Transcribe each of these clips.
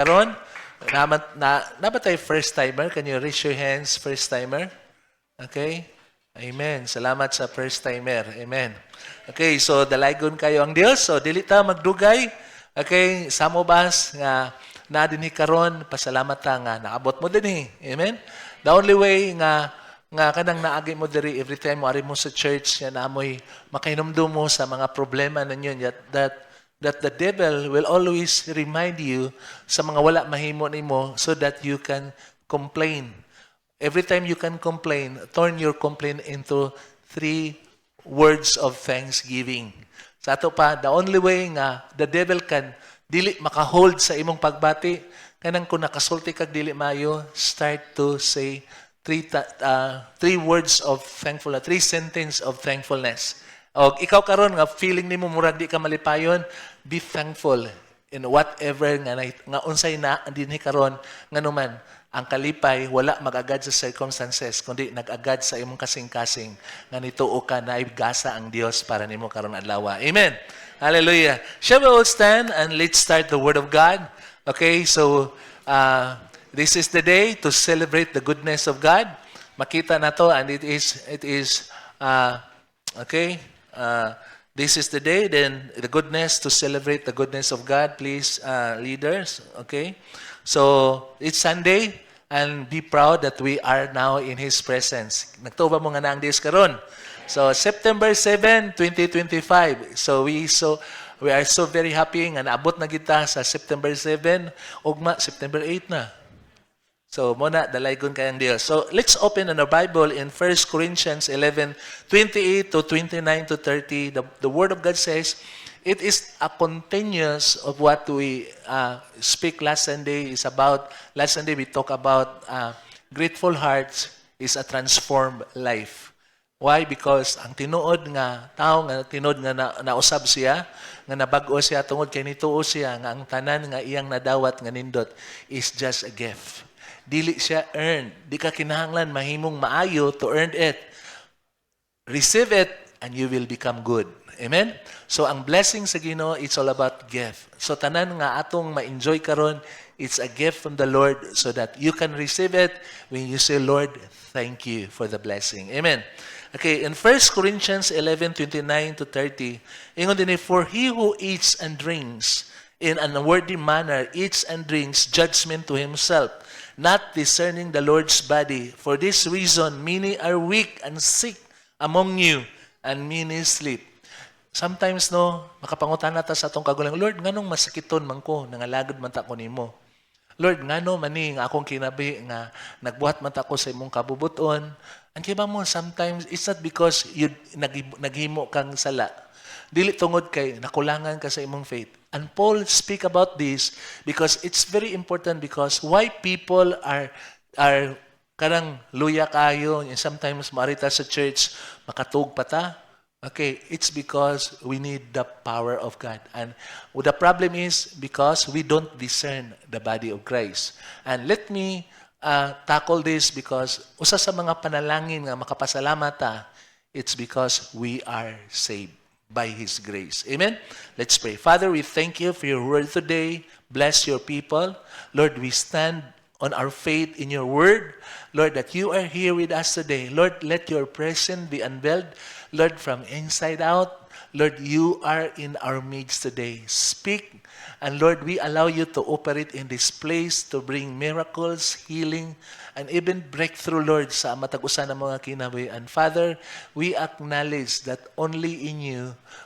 Karon, na ba tayo first timer? Can you raise your hands, first timer? Okay? Amen. Salamat sa first timer. Amen. Okay, so dalaygon kayo ang Dios. So dili ta magdugay. Okay, samobas nga na dinhi karon, pasalamat ta nga naabot mo dinhi. Amen. The only way nga kanang naagi mo diri every time mo ari mo sa church yan amoy makainomdom mo sa mga problema ninyo that the devil will always remind you sa mga wala mahimo nimo so that you can complain. Every time you can complain, turn your complaint into 3 words of thanksgiving. Sa ato pa, the only way nga the devil can dili makahold sa imong pagbati, kanang kung nakasulti kag dili maayo, start to say 3 words of thankfulness, 3 sentences of thankfulness. O ikaw karon nga feeling nimo murag di ka malipayon, be thankful in whatever nga unsay na dinhi karon nganuman. Ang kalipay wala magagad sa circumstances kundi nagagad sa imong kasing-kasing nga nituo ka na ibgasa ang Dios para nimo karon adlaw. Amen. Hallelujah. Shall we all stand and let's start the word of God? Okay, so this is the day to celebrate the goodness of God. Makita na to and it is okay. This is the day, then the goodness to celebrate the goodness of God. Please, leaders, okay? So, it's Sunday, and be proud that we are now in His presence. Nagtuba mo nga na ang Diyos karon. So, September 7, 2025. So, we are so very happy nga naabot na kita sa September 7, ugma, September 8 na. So, muna, dalaygon kayang Diyos. So, let's open in our Bible in 1 Corinthians 11, 28 to 29 to 30. The Word of God says, it is a continuous of what we speak last Sunday is about. Last Sunday, we talk about grateful hearts is a transformed life. Why? Because ang tinuod nga tao nga tinuod nga nausab siya, nga nabag-o siya tungod kay nituo siya nga ang tanan nga iyang nadawat nga nindot is just a gift. Dili siya earned. Di ka kinahanglan mahimong maayo to earn it. Receive it and you will become good. Amen? So ang blessing sa Ginoo, it's all about gift. So tanan nga atong ma-enjoy karon, it's a gift from the Lord so that you can receive it when you say, Lord, thank you for the blessing. Amen. Okay, in 1 Corinthians 11, 29 to 30, ingon din, for he who eats and drinks in an unworthy manner eats and drinks judgment to himself, not discerning the Lord's body. For this reason, many are weak and sick among you, and many sleep. Sometimes, no, makapangutan nata sa atong kagulang, Lord, nganong masakiton man ko, nangalagod man ta ko nimo. Lord, ngano mani nga akong kinabi nga nagbuhat man ta ko sa imong kabubuton. Ang kiba mo, sometimes, it's not because you naghimo kang sala. Dili tungod kay nakulangan ka sa imong faith. And Paul speak about this because it's very important because why people are karang luya kayo and sometimes marita sa church makatug pa ta. Okay, it's because we need the power of God. And the problem is because we don't discern the body of Christ. And let me tackle this because usa sa mga panalangin nga makapasalamat ta, it's because we are saved by His grace. Amen? Let's pray. Father, we thank you for your word today. Bless your people. Lord, we stand on our faith in your word. Lord, that you are here with us today. Lord, let your presence be unveiled. Lord, from inside out. Lord, you are in our midst today. Speak. And Lord, we allow you to operate in this place to bring miracles, healing, and even breakthrough, Lord, sa matag-usa ng mga kinabuhi. And Father, we acknowledge that only in you,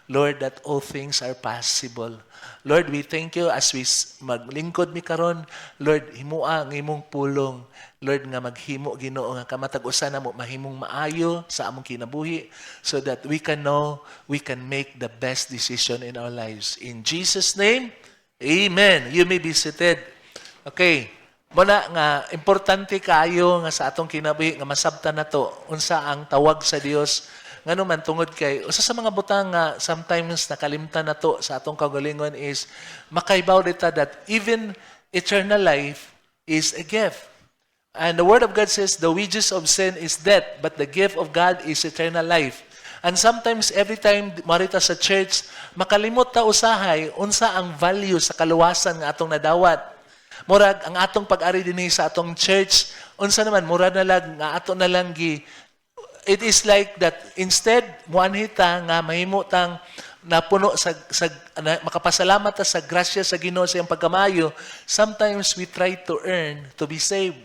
Lord, that all things are possible. Lord, we thank you as we maglingkod mi karon. Lord, himua ang imong pulong. Lord, nga maghimo Ginoo nga kamatag-usa na mo mahimong maayo sa among kinabuhi so that we can know, we can make the best decision in our lives. In Jesus' name, amen. You may be seated. Okay. Muna nga, importante kayo nga sa atong kinabuhi nga masabtan na to. Unsa ang tawag sa Dios ngano man tungod kay usa sa mga butang nga sometimes nakalimtan na to sa atong kaugalingon is makaibaw dita that even eternal life is a gift. And the Word of God says, the wages of sin is death, but the gift of God is eternal life. And sometimes, every time marita sa church, makalimot ta usahay, unsa ang value sa kaluwasan nga atong nadawat. Murag ang atong pag-ari dinhi sa atong church, unsa naman mura na lang nga ato na lang it is like that instead muanhita nga mahimo tang napuno makapasalamat ta sa grasya sa Ginoo sa iyang pagkamayo, sometimes we try to earn to be saved.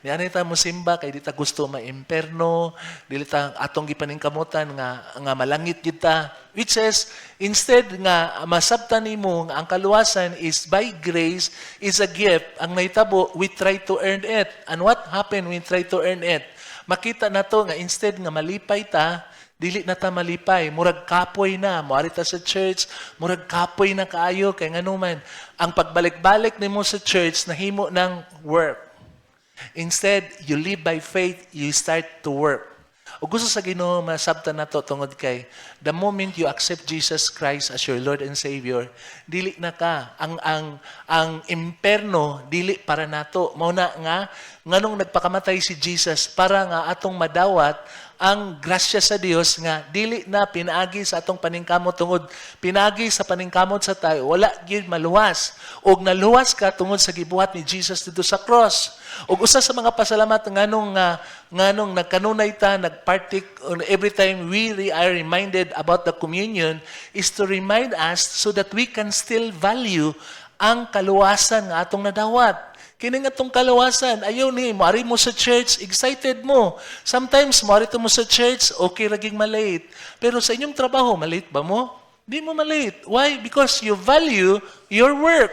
Niani ta mo simba kay di ta gusto maimperno, dili ta atong gipaningkamutan nga malangit gid ta. Which says instead nga masabtan nimo nga ang kaluwasan is by grace, is a gift. Ang nahitabo we try to earn it. And what happened when we try to earn it? Makita na to nga instead nga malipay ta, dili na ta malipay, murag kapoy na, moari ta sa church, murag kapoy na kaayo kay nganuman ang pagbalik-balik nimo sa church nahimo ng work. Instead, you live by faith, you start to work. O gusto sa Ginoo masabtan nato tungod kay the moment you accept Jesus Christ as your Lord and Savior, dili na ka ang imperno dili para nato. Mao na nga nganong nagpakamatay si Jesus para nga atong madawat ang grasya sa Dios nga dili na pinaagi sa atong paningkamot tungod pinaagi sa paningkamot sa tayo wala gyud maluwas og naluwas ka tungod sa gibuhat ni Jesus dito sa cross. Og usa sa mga pasalamat nganong nagkanunay ta nagpartik every time we are reminded about the communion is to remind us so that we can still value ang kaluwasan nga atong nadawat. Kini nga tong kalawasan, ayaw ni, maari mo sa church, excited mo. Sometimes, maari mo sa church, okay raging malate. Pero sa inyong trabaho, malate ba mo? Di mo malate. Why? Because you value your work.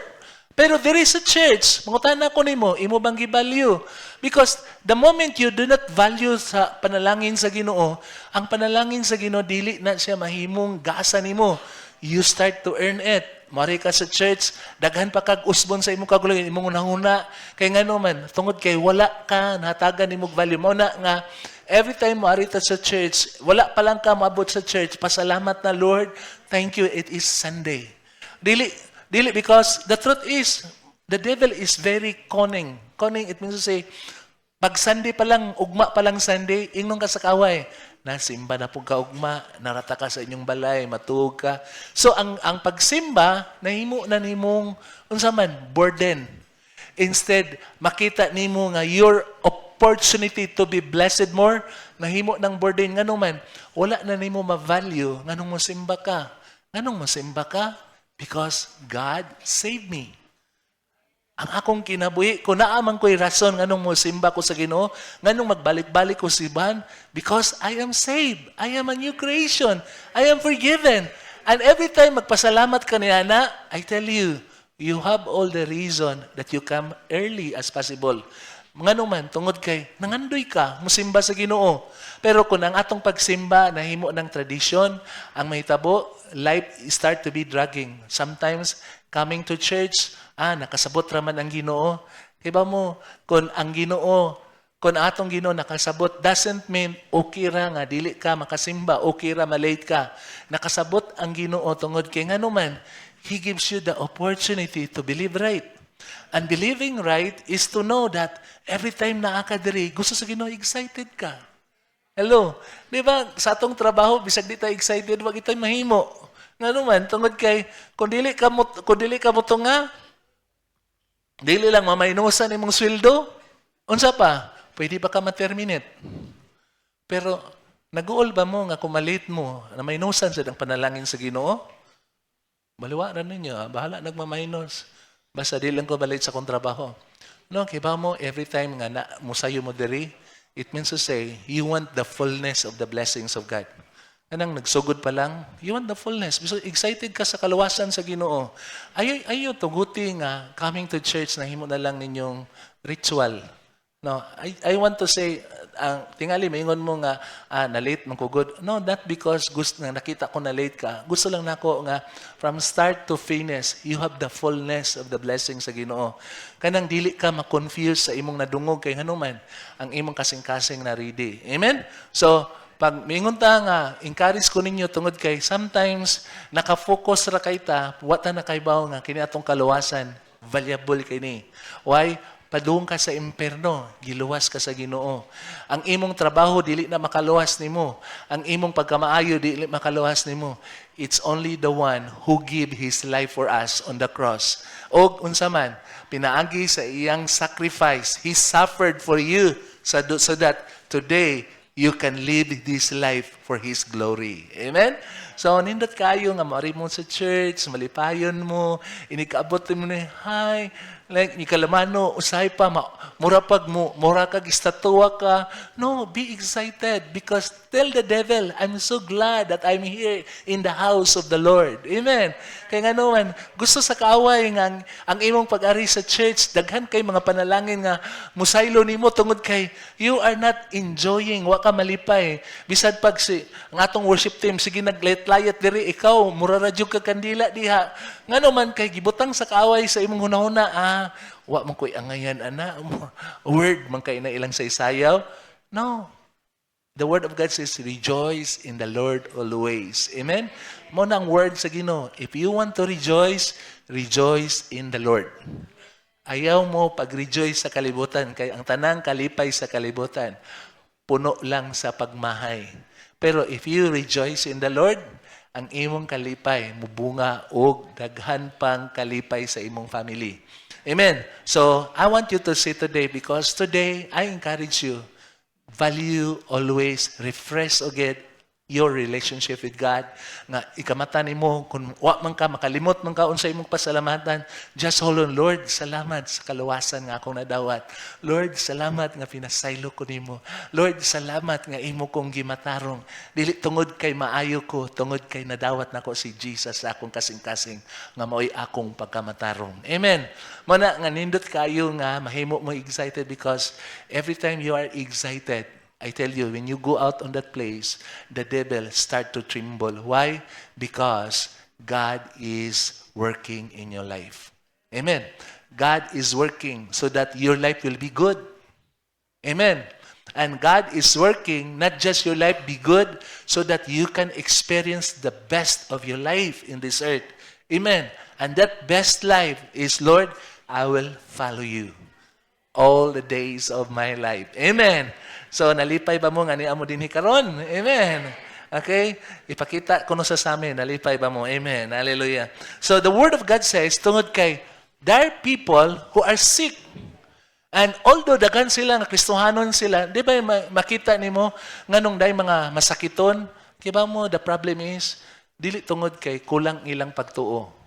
Pero there is a church, mangutan ako nimo, imo bang gi-value? Because the moment you do not value sa panalangin sa Ginoo, ang panalangin sa Ginoo, dili na siya mahimong gasa nimo. You start to earn it. Mari ka sa church, daghan pa kag usbon sa imong kagulong, imong unahuna. Kay ngano man, tungod kay wala ka, natagan imong value. Mao na nga, every time mo arita sa church, wala pa lang ka maabot sa church, pasalamat na Lord, thank you, it is Sunday. Dili because the truth is, the devil is very cunning. Cunning, it means to say, pag Sunday pa lang, ugma pa lang Sunday, ingnon ka sa kaway. Nasimba na po ka ugma, narata ka sa inyong balay, matuog ka. So, ang pagsimba, nahimo na nimong, unsa man, burden. Instead, makita nimo nga your opportunity to be blessed more, nahimo ng burden. Ngano man, wala na nimo ma-value, nganong mo simba ka. Nganong mo simba ka? Because God saved me. Ang akong kinabuhi, kung naaman ko'y rason nganong mo simba ko sa Ginoo, nganong magbalik-balik ko siban, because I am saved. I am a new creation. I am forgiven. And every time magpasalamat ka niya na, I tell you, you have all the reason that you come early as possible. Ngano man, tungod kay, nangandoy ka, musimba sa Ginoo. Pero kung ang atong pagsimba, nahimo ng tradisyon, ang mahitabo, life start to be dragging. Sometimes, coming to church, nakasabot raman ang Ginoo. Kaya ba mo, kung ang Ginoo, kung atong Ginoo nakasabot, doesn't mean okay ra nga, dili ka makasimba, okay ra, malate ka. Nakasabot ang Ginoo tungod kay ngano man, He gives you the opportunity to believe right. And believing right is to know that every time na ka diri, gusto sa Ginoo, excited ka. Hello? Di ba, sa atong trabaho, bisag di tayo excited, wag ito'y mahimo. Nga naman, tungod kay, kung dili ka mo to nga, dili lang mamainusan imong sweldo, unsa pa, pwede pa ka ma-terminate. Pero, nag-uol ba mo nga kumalit mo, na mainusan sa ang panalangin sa Ginoo? Baliwa na ninyo, bahala nagmamainos. Basta di lang ko malit sa kong trabaho. No, kiba mo, every time nga musayo mo diri, it means to say, you want the fullness of the blessings of God. Anang nagsugod pa lang, you want the fullness. So, excited ka sa kaluwasan sa Ginoo. Ayaw tuguti nga, coming to church, na himo na lang ninyong ritual. No, I want to say, tingali, maingon mo nga, na-late mong kugod. No, not because gusto na nakita ko na-late ka. Gusto lang nako nga, from start to finish, you have the fullness of the blessing sa Ginoo. Kanang dili ka ma-confuse sa imong nadungog kay hanuman, ang imong kasing-kasing na ready. Amen? So, pag mingon ta nga, encourage ko ninyo tungod kay sometimes nakafocus ra kay ta, wata na kay bawo nga kini atong kaluwasan, valuable kay ni. Why? padung ka sa imperno, giluwas ka sa Ginoo. Ang imong trabaho dili na makaluwas nimo. Ang imong pagkamaayo dili makaluwas nimo. It's only the one who give his life for us on the cross. O unsa man, pinaagi sa iyang sacrifice. He suffered for you so that today you can live this life for His glory. Amen? So, nindot kayo nga maari mo sa church, malipayon mo, inikaabot mo na, hi, like, ikalamano, usay pa, mura kag istatwa ka. No, be excited because tell the devil, I'm so glad that I'm here in the house of the Lord. Amen? Kaya nga naman, gusto sa kaaway nga ang imong pag-ari sa church, daghan kay mga panalangin nga musaylo nimo tungod kay you are not enjoying, wa ka malipay. Bisad pag ang atong worship team, sige naglayat-layat diri, ikaw, mura ra jud ka kandila diha. Nga naman kay gibutang sa kaaway sa imong hunahuna, wa man koy angayan ana, word man kay na ilang sa isayaw. No. The Word of God says, rejoice in the Lord always. Amen? Mo na ang word sa Ginoo. If you want to rejoice, rejoice in the Lord. Ayaw mo pag-rejoice sa kalibutan, kay ang tanang kalipay sa kalibutan, puno lang sa pagmahay. Pero if you rejoice in the Lord, ang imong kalipay, mubunga og daghan pang kalipay sa imong family. Amen? So, I want you to see today because today, I encourage you, value always, refresh again your relationship with God. Nga ikamata nimo kung wa man ka makalimot man ka unsa imong pasalamatan, just hold on, Lord, salamat sa kaluwasan nga akong nadawat. Lord, salamat nga pinasaylo ko nimo. Lord, salamat nga imo kong gimatarong. Dili tungod kay maayo ko, tungod kay nadawat nako si Jesus sa akong kasing-kasing nga mao'y akong pagkamatarong. Amen. Mana nga nindot kayo nga mahimo mo excited because every time you are excited, I tell you, when you go out on that place, the devil start to tremble. Why? Because God is working in your life. Amen. God is working so that your life will be good. Amen. And God is working not just your life be good so that you can experience the best of your life in this earth. Amen. And that best life is, Lord, I will follow you all the days of my life. Amen. So, nalipay ba mo nga niya mo din karon? Amen. Okay? Ipakita ko no sa amin, nalipay ba mo? Amen. Hallelujah. So, the Word of God says, tungod kay, there are people who are sick. And although dagan sila, nga Kristohanon sila, di ba makita nimo nganong day mga masakiton? Kiba mo, the problem is, dili tungod kay kulang ilang pagtuo.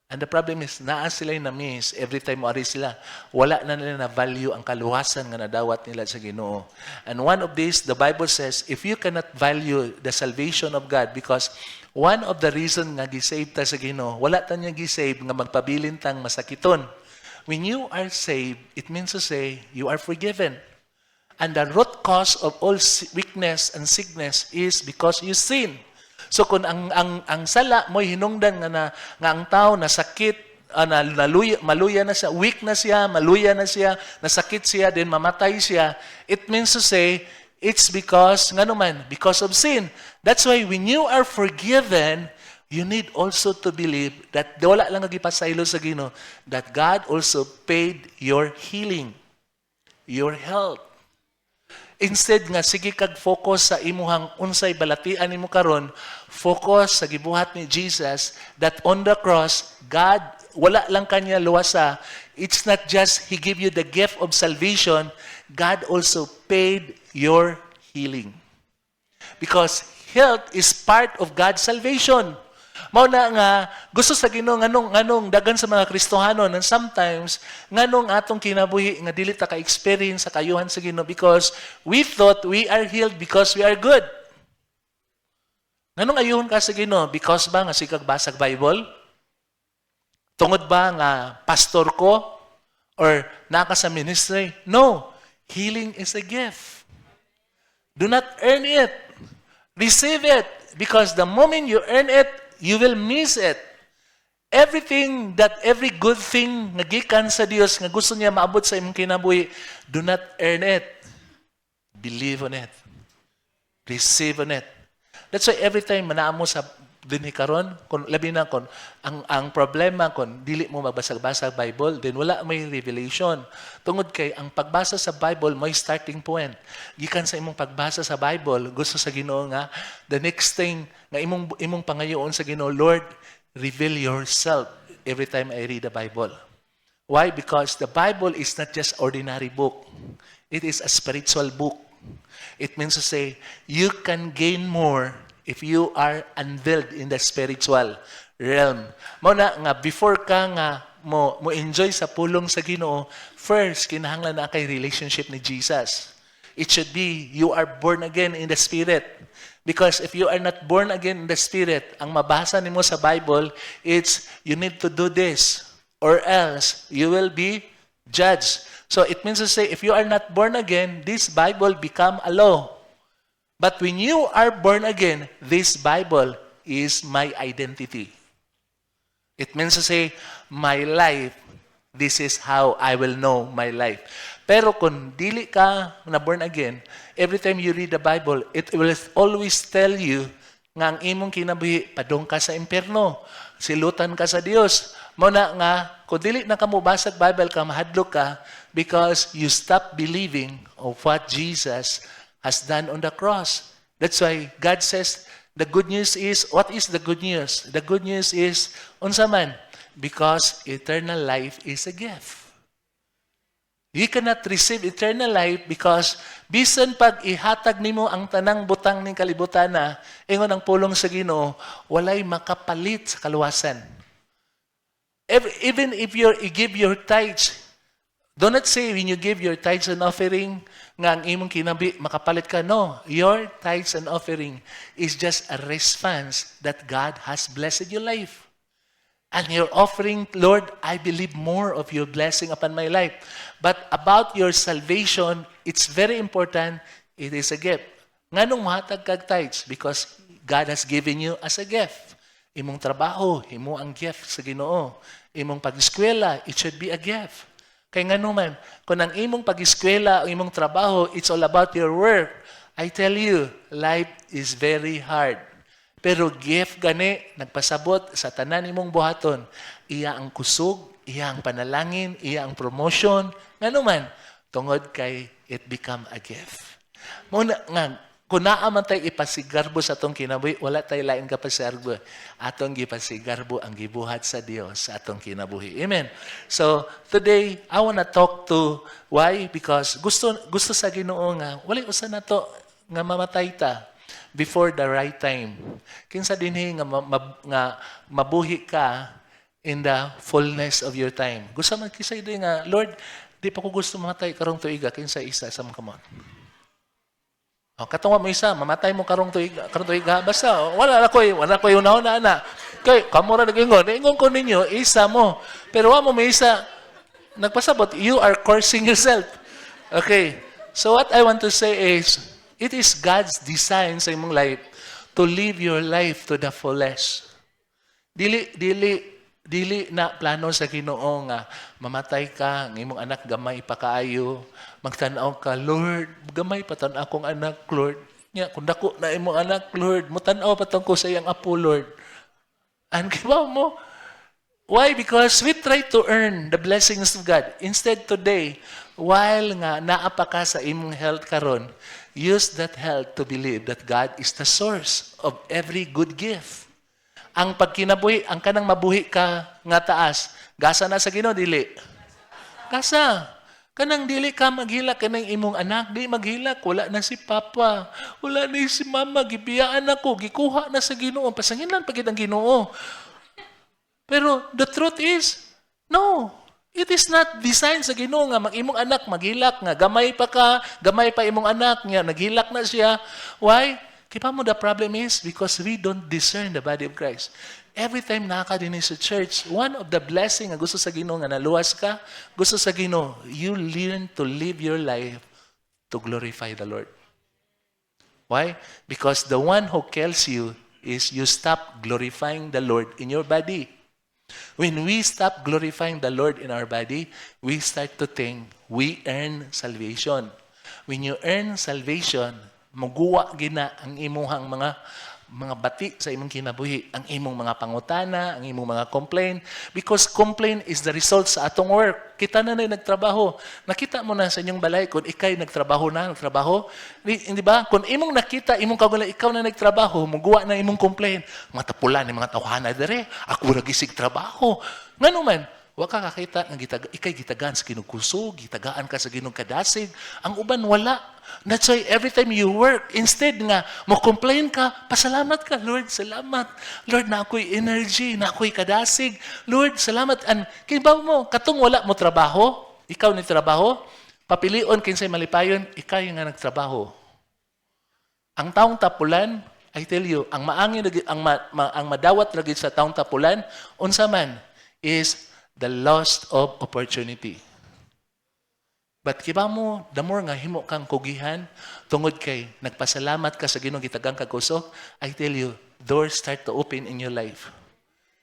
And the problem is, naa sila yung na-miss. Every time mo ari sila, wala na nila na value ang kaluwasan nga nadawat nila sa Ginoo. And one of these, the Bible says, if you cannot value the salvation of God, because one of the reason nga gisave ta sa Ginoo, wala ta niya gisave nga magpabilin tang masakiton. When you are saved, it means to say, you are forgiven. And the root cause of all weakness and sickness is because you sin. So kung ang sala mo hinungdan nga ang tao nasakit, maluya na siya, weak na siya, maluya na siya, nasakit siya, then mamatay siya, it means to say it's because because of sin. That's why when you are forgiven, you need also to believe that wala lang nagipasaylo sa Ginoo that God also paid your healing, your health. Instead nga sige kag focus sa imuhang unsay balatian nimo karon, focus sa gibuhat ni Jesus that on the cross God wala lang kanya luwasa. It's not just He give you the gift of salvation, God also paid your healing. Because health is part of God's salvation. Mao na nga gusto sa Ginoo nganong dagan sa mga Kristohanon and sometimes nganong atong kinabuhi nga dili ta ka-experience sa kayuhan sa Ginoo because we thought we are healed because we are good. Nganong ayuhon ka sa Ginoo because ba nga sikag basag Bible? Tungod ba nga pastor ko or naka sa ministry? No, healing is a gift. Do not earn it. Receive it because the moment you earn it, you will miss it. Everything every good thing nga gikan sa Dios nga gusto niya maabot sa imong kinabuhi, do not earn it. Believe on it. Receive on it. That's why every time manaa mo sa dinhi karon kun labi na kon ang problema kon dili mo magbasag-basag Bible, then wala may revelation. Tungod kay ang pagbasa sa Bible may starting point. Gikan sa imong pagbasa sa Bible, gusto sa Ginoo nga the next thing nga imong pangayoon sa Ginoo, Lord, reveal yourself every time I read the Bible. Why? Because the Bible is not just ordinary book. It is a spiritual book. It means to say, you can gain more if you are unveiled in the spiritual realm. Mao na nga before ka nga mo enjoy sa pulong sa Ginoo, first kinahanglan na kay relationship ni Jesus. It should be you are born again in the Spirit. Because if you are not born again in the Spirit, ang mabasa nimo sa Bible, it's you need to do this or else you will be judged. So it means to say, if you are not born again, this Bible become a law. But when you are born again, this Bible is my identity. It means to say, my life, this is how I will know my life. Pero kung dili ka na born again, every time you read the Bible, it will always tell you nga ang imong kinabuhi, padong ka sa impyerno, silutan ka sa Dios. Muna nga, kung dili na ka mo basag Bible ka, mahadlok ka, because you stop believing of what Jesus has done on the cross. That's why God says, the good news is, what is the good news? The good news is, unsa man? Because eternal life is a gift. You cannot receive eternal life because bisan pag ihatag nimo ang tanang butang ning kalibutan na, ingon ang pulong sa Ginoo, walay makapalit sa kaluwasan. Even if you give your tithes, do not say when you give your tithes and offering, nga ang imong kinabi, makapalit ka. No, your tithes and offering is just a response that God has blessed your life. And your offering, Lord, I believe more of your blessing upon my life. But about your salvation, it's very important, it is a gift. Nga nung mahatag kag tithes? Because God has given you as a gift. Imong trabaho, imo ang gift sa Ginoo. Imong pag-eskwela, it should be a gift. Kaya nga naman, kung ang imong pag-eskwela, ang imong trabaho, it's all about your work. I tell you, life is very hard. Pero gift gani, nagpasabot sa tanan imong buhaton, iya ang kusog, iya ang panalangin, iya ang promotion, nga naman, tungod kay it become a gift. Muna nga, kung naaman tayo ipasigarbo sa atong kinabuhi, wala tayo lain kapasigarbo. Atong gipasigarbo ang gibuhat sa Dios sa atong kinabuhi. Amen. So, today, I wanna talk to why? Because gusto sa Ginoo nga, wala usa na to nga mamatay ta before the right time. Kinsa dinhi nga mabuhi ka in the fullness of your time. Gusto man kisay din nga, Lord, di pa ko gusto mamatay karong tuiga, kinsa isa sa mga kamot. Oh, katong mo isa, mamatay mo karong tuiga, basta wala ko yung nauna na. Kay kamo ra nagingon ko ninyo, isa mo. Pero wa mo may isa nagpasabot, you are cursing yourself. Okay. So what I want to say is, it is God's design sa imong life to live your life to the fullest. Dili na plano sa Ginoo nga mamatay ka, ng imong anak gamay pa kaayo, magtan-aw ka, Lord, gamay pa tan akong anak, Lord. Nya kun dako na imong anak, Lord, mutan-aw pa ko sa iyang apo, Lord. And kibaw mo, why? Because we try to earn the blessings of God. Instead today, while nga naapa ka sa imong health karon, use that health to believe that God is the source of every good gift. Ang pagkinabuhi, ang kanang mabuhi ka nga taas, gasa na sa Ginoo dili. Gasa. Kanang dili ka maghilak kanang imong anak, di maghilak, wala na si papa, wala na si mama, gibiyaan ako, gikuha na sa Ginoo, pasanginan pagid ang Ginoo. Pero the truth is, no. It is not designed sa Ginoo nga mag-imong anak maghilak nga gamay pa imong anak niya, naghilak na siya. Why? Kaya mo the problem is because we don't discern the body of Christ. Every time nakakadinig sa church, one of the blessing nga gusto sa Ginoo nga naluwas ka, gusto sa Ginoo, you learn to live your life to glorify the Lord. Why? Because the one who kills you is you stop glorifying the Lord in your body. When we stop glorifying the Lord in our body, we start to think we earn salvation. When you earn salvation, maguwa gina ang imuhang mga mga bati sa imong kinabuhi, ang imong mga pangutana, ang imong mga complaint. Because complaint is the result sa atong work. Kita na nagtrabaho. Nakita mo na sa inyong balay kung ikay nagtrabaho. Di ba? Kung imong nakita, imong kagulan, ikaw na nagtrabaho, muguwa na imong complaint. Mga tapulan ni mga tawhana dere, ako nagisig trabaho. Ngano man, wa ka kakita ng ikay gitagaan sa Ginoo kusog, gitagaan ka sa Ginoo kadasig. Ang uban wala. That's why every time you work, instead nga mo complain ka, pasalamat ka, Lord, salamat. Lord, na ako'y energy, na ako'y kadasig. Lord, salamat. And kibaw mo, katong wala mo trabaho, ikaw ni trabaho, papilion kinsay malipayon, ikay nga nagtrabaho. Ang taong tapulan, I tell you, ang maangin ang madawat lagi sa taong tapulan, unsa man is the loss of opportunity. But kiba mo, the more nga himo kang kugihan, tungod kay nagpasalamat ka sa Ginoo gitagang kagusok, I tell you, doors start to open in your life.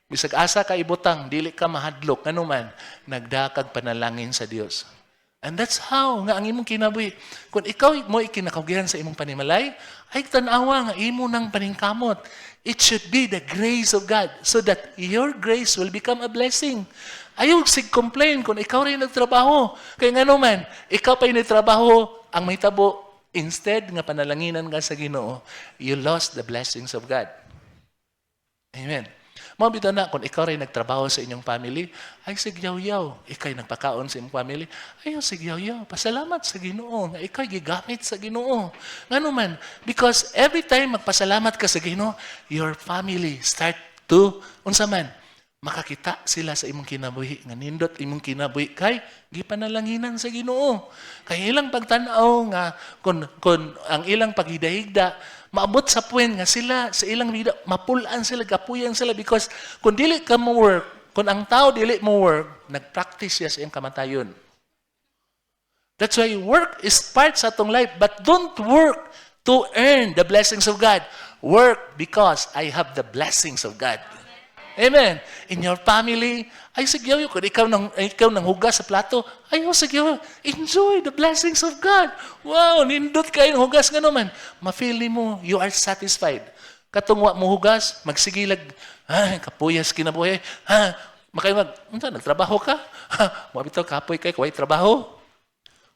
Bisag asa ka ibutang, dili ka mahadlok, ano man, nagdakag panalangin sa Dios. And that's how nga ang imong kinabuhi. Kung ikaw mo ikinakabuhian sa imong panimalay, ay tanawa nga imo ng paningkamot. It should be the grace of God so that your grace will become a blessing. Ayaw sig-complain kung ikaw rin nagtrabaho. Kaya nga naman, ikaw pa yung nagtrabaho, ang may tabo, instead nga panalanginan ka sa Ginoo, you lost the blessings of God. Amen. Mabito na, kung ikaw rin nagtrabaho sa inyong family, ay sigyaw-yaw. Ikay nagpakaon sa inyong family, ayaw sigyaw-yaw. Pasalamat sa Ginoo. Nga ikay gigamit sa Ginoo. Nga naman, because every time magpasalamat ka sa Ginoo, your family start to, unsa man, makakita sila sa imong kinabuhi. Nga nindot imong kinabuhi kay gipanalanginan sa Ginoo. Kay ilang pagtan-aw nga kung ang ilang paghidahigda maabot sa point nga sila sa ilang vida mapulan sila, gapuyan sila because kung dili ka mo work, kung ang tao dili mo work, nagpractice siya sa iyang kamatayon. That's why work is part sa atong life, but don't work to earn the blessings of God. Work because I have the blessings of God. Amen. In your family, ay sigyaw yun. Kung ikaw nang hugas sa plato, ay sigyaw. Enjoy the blessings of God. Wow, nindot kayo hugas nga naman. Ma-feel mo, you are satisfied. Katungwa mo hugas, magsigilag, ay, kapuyas kinabuhay. Nagtrabaho ka? Mabitaw, kapoy kayo, kaway trabaho.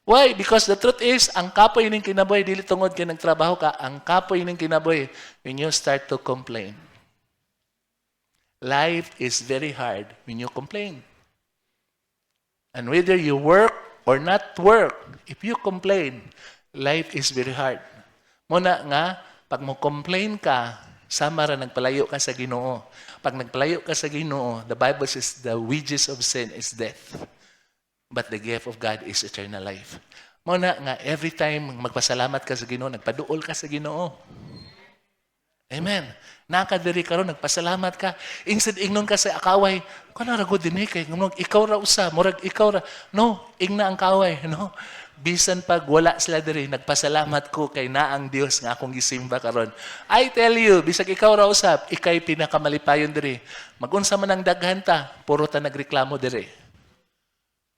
Why? Because the truth is, ang kapoy ning kinabuhay, dili tungod kayo nagtrabaho ka, ang kapoy ning kinabuhay, when you start to complain. Life is very hard when you complain. And whether you work or not work, if you complain, life is very hard. Muna nga, pag mo complain ka, sama ra nagpalayo ka sa Ginoo. Pag nagpalayo ka sa Ginoo, the Bible says the wages of sin is death. But the gift of God is eternal life. Muna nga, every time magpasalamat ka sa Ginoo, nagpaduol ka sa Ginoo. Amen. Nakadiri ka ron, nagpasalamat ka. Instead, ingnon ka sa akaway, kung narago din kay ikaw ra usa, murag ikaw ra. No, ingna ang kaway. No? Bisan pag wala sila diri, nagpasalamat ko kay naang Dios nga akong gisimba karon. I tell you, bisag ikaw ra usab, ikay pinakamalipayon diri. Magunsa man ang daghan ta, puro ta nagreklamo diri.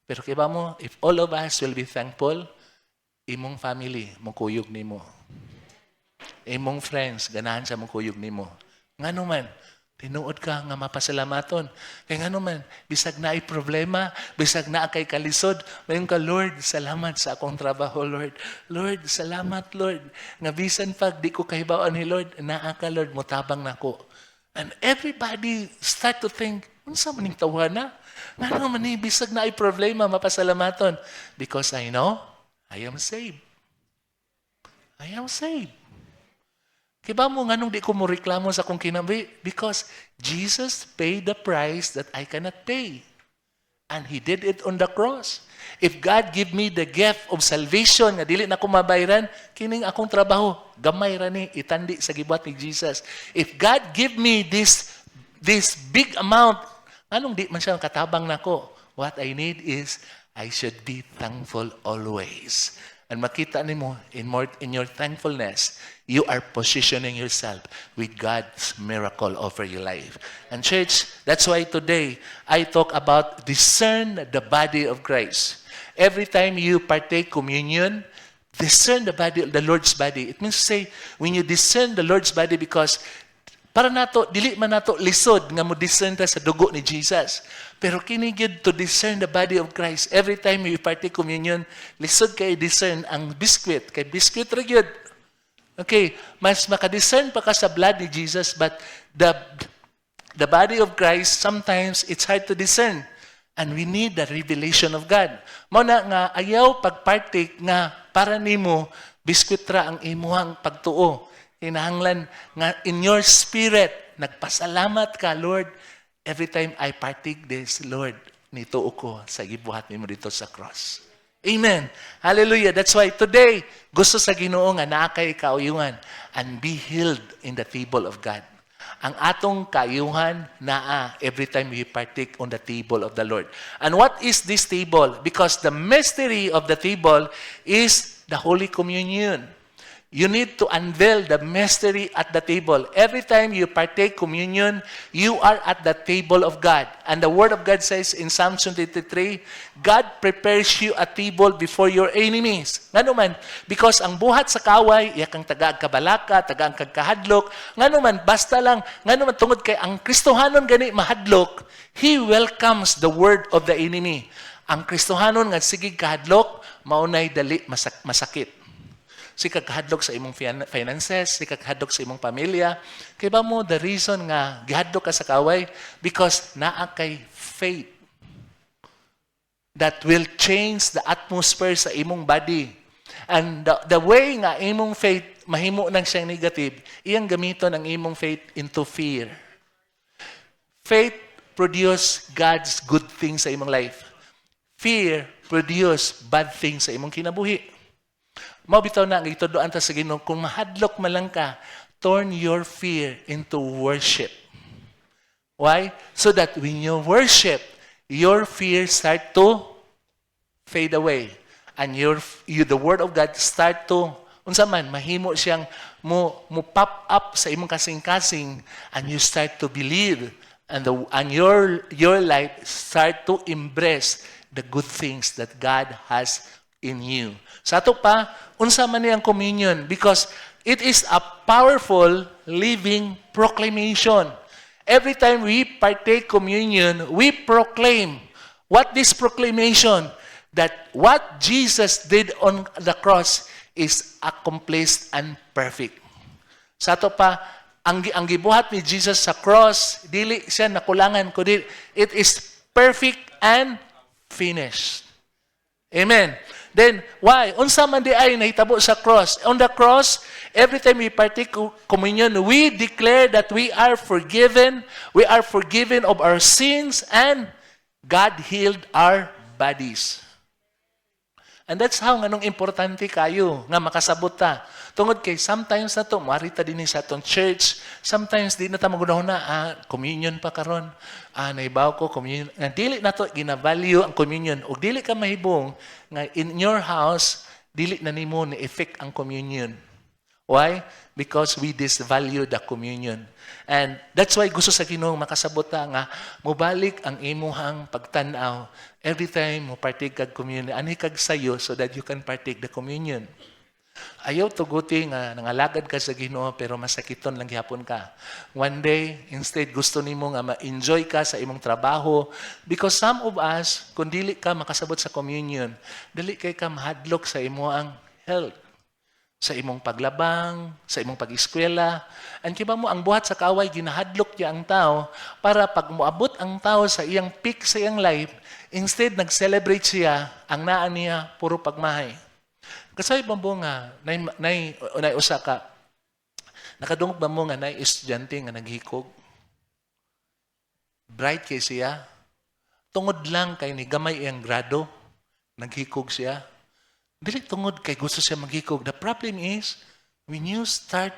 Pero kiba mo, if all of us will be thankful, imong family, mukuyog nimo. Imong friends, ganahan sa mukuyog nimo. Ngano man, tinuod ka nga mapasalamaton. Kaya ngano man, bisag na ay problema, bisag na kay kalisod, mayon ka, Lord, salamat sa akong trabaho, Lord. Lord, salamat, Lord. Nga bisan pag di ko kahibawaan ni Lord, naa ka, Lord, mutabang nako. And everybody start to think, unsa man ning tawhana? Ngano man ni bisag na ay problema, mapasalamaton? Because I know, I am saved. I am saved. Kiba mo nga nung di ko mo reklamo sa kong kinabi? Because Jesus paid the price that I cannot pay. And He did it on the cross. If God give me the gift of salvation, nga dili na ko mabayran, kining akong trabaho, gamay ra ni, itandi sa gibuhat ni Jesus. If God give me this big amount, anong di man siya katabang nako? What I need is, I should be thankful always. And makita nimo in your thankfulness, you are positioning yourself with God's miracle over your life. And church, that's why today I talk about discern the body of Christ. Every time you partake communion, discern the body, the Lord's body. It means to say, when you discern the Lord's body, because Para nato dili man nato lisod nga mo discern ta sa dugo ni Jesus. Pero kini gyud to discern the body of Christ. Every time we partake communion, lisod kay discern ang biskwit. Kay biskwit ra gyud. Okay, mas makadiscern pa ka sa blood ni Jesus, but the body of Christ, sometimes it's hard to discern. And we need the revelation of God. Mao na nga ayaw pagpartake nga para nimo biskwit ra ang imuhang pagtuo. Kinahanglan nga in your spirit, nagpasalamat ka, Lord, every time I partake this, Lord, nituo ko sa gibuhat nimo dito sa cross. Amen. Hallelujah. That's why today, gusto sa Ginoo nga naa kay kauyuhan and be healed in the table of God. Ang atong kaayuhan naa every time we partake on the table of the Lord. And what is this table? Because the mystery of the table is the Holy Communion. You need to unveil the mystery at the table. Every time you partake communion, you are at the table of God. And the Word of God says in Psalm 23, God prepares you a table before your enemies. Nga naman, because ang buhat sa kaway, yakang taga kabalaka, taga ang kagkahadlok, nga naman, basta lang, nga naman tungod kay ang Kristohanon gani mahadlok, He welcomes the word of the enemy. Ang Kristohanon nga sige kahadlok, maunay dali masakit. Si kagahadlok sa imong finances, si kagahadlok sa imong pamilya. Kaya ba mo, the reason nga gihadlok ka sa kaway? Because naa kay faith that will change the atmosphere sa imong body. And the way nga imong faith, mahimo nang siyang negative, iyang gamiton ang imong faith into fear. Faith produce God's good things sa imong life. Fear produce bad things sa imong kinabuhi. Mabitaw na ang ituduan ta sa Ginoo, kung mahadlok man lang ka, turn your fear into worship. Why? So that when you worship, your fear start to fade away. And the Word of God start to, unsa man, mahimo siyang mo pop up sa imong kasing-kasing, and you start to believe, and your life start to embrace the good things that God has in you. Sa ato pa, unsa man niyang communion, because it is a powerful living proclamation. Every time we partake communion, we proclaim. What this proclamation? That what Jesus did on the cross is accomplished and perfect. Sa ato pa, ang gibuhat ni Jesus sa cross, dili siya nakulangan, kundi it is perfect and finished. Amen. Then, why? Unsa man di ay nahitabo sa cross. On the cross, every time we partake communion, we declare that we are forgiven of our sins, and God healed our bodies. And that's how nganong importante kayo nga makasabot ta. Tungod kay sometimes na to, marita din sa atong church, sometimes di na ta magunahuna, communion pa karon. Naibaw ko, communion. Dili na to, ginavalue ang communion. O dili ka mahibong, nga in your house, dili na nimo ni-effect ang communion. Why? Because we disvalue the communion. And that's why gusto sa Ginoo makasabot ta nga mubalik ang imuhang pagtan-aw every time mo partake kag communion, ani kag sayo so that you can partake the communion. Ayaw tuguti nga nangalagad ka sa Ginoo pero masakiton lang gihapon ka. One day, instead gusto nimo nga ma-enjoy ka sa imong trabaho, because some of us, kung dili ka makasabot sa communion, dili kay ka mahadlok sa imong health, sa imong paglabang, sa imong pag-eskwela. And kiba mo, ang buhat sa kaway, ginahadlok niya ang tao para pag muabot ang tao sa iyang peak sa iyang life, instead nag-celebrate siya, ang naan niya, puro pagmahay. Kasi ba mo nga, nay usa ka, nakadungog ba mo nga nay estudyante nga naghikog? Bright kay siya. Tungod lang kay ni gamay iyang grado, naghikog siya. Dili tungod kay gusto siya maghikog. The problem is, when you start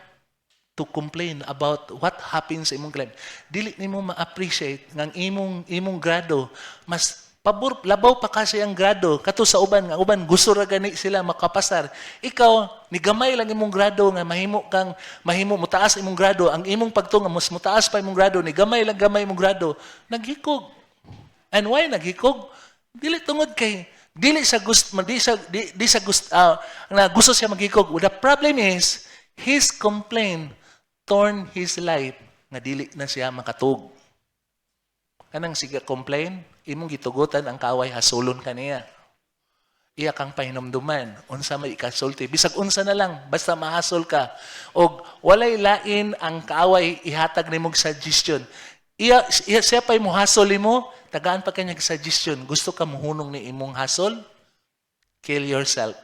to complain about what happens sa imong life, dili nimo ma-appreciate ng imong grado, mas labaw pa kasi ang grado. Kato sa uban, nga uban, gusto ra gani sila makapasar. Ikaw, ni gamay lang imong grado, nga mahimo mutaas imong grado, ang imong pagtunga, mas mutaas pa imong grado, ni gamay imong grado, naghikog. And why naghikog? Dili tungod kay, gusto siya maghikog. The problem is, his complaint torn his life nga dili na siya makatug. Kanang siga complain, imong gitugutan ang kaaway, hasulon ka niya. Iya kang pahinumduman, unsa may ikasulti. Bisag unsa na lang, basta mahasol ka. O walay lain ang kaaway, ihatag ni mong suggestion. Siya pa'y mo hasol mo, tagaan pa kanyang suggestion. Gusto ka muhunong ni imong hasol? Kill yourself.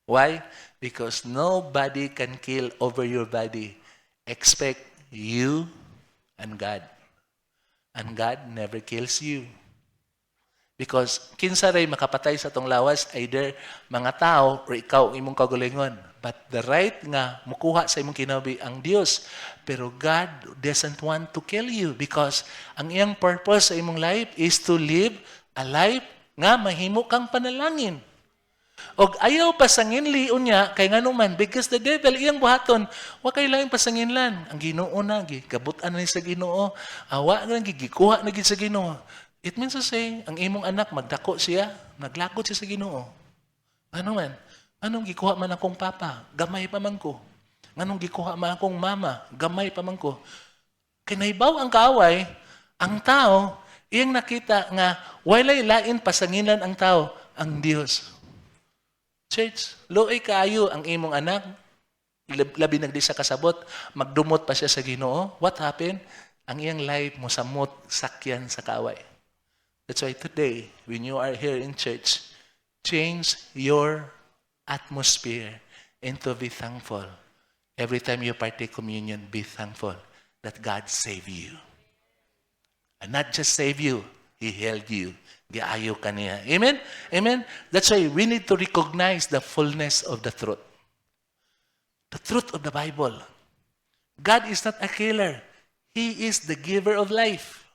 Why? Because nobody can kill over your body except you and God. And God never kills you. Because kinsa ray makapatay sa tong lawas, either mga tao or ikaw imong kagalingon. But the right nga mukuha sa imong kinabuhi ang Dios. Pero God doesn't want to kill you because ang iyang purpose sa imong life is to live a life nga mahimo kang panalangin. Og ayaw pasangin liun niya kay ngano man because the devil iyang buhaton wa kay lain pasanginlan ang Ginoo na gikabutan ni sa Ginoo awa na gikuha na gid sa Ginoo. It means to say, ang imong anak, magdako siya, naglakot siya sa Ginoo. Ano man? Anong gikuha man akong papa? Gamay pa man ko. Anong gikuha man akong mama? Gamay pa man ko. Kinaibaw ang kaaway, ang tao, iyang nakita nga, walay lain pasanginan ang tao, ang Dios. Church, luoy kaayo ang imong anak, labi nagdi sa kasabot, magdumot pa siya sa Ginoo. What happened? Ang iyang life mo samot sakyan sa kaaway. That's why today, when you are here in church, change your atmosphere into be thankful. Every time you partake communion, be thankful that God saved you. And not just saved you, He held you. Giayo ka niya. Amen? Amen? That's why we need to recognize the fullness of the truth. The truth of the Bible. God is not a killer. He is the giver of life.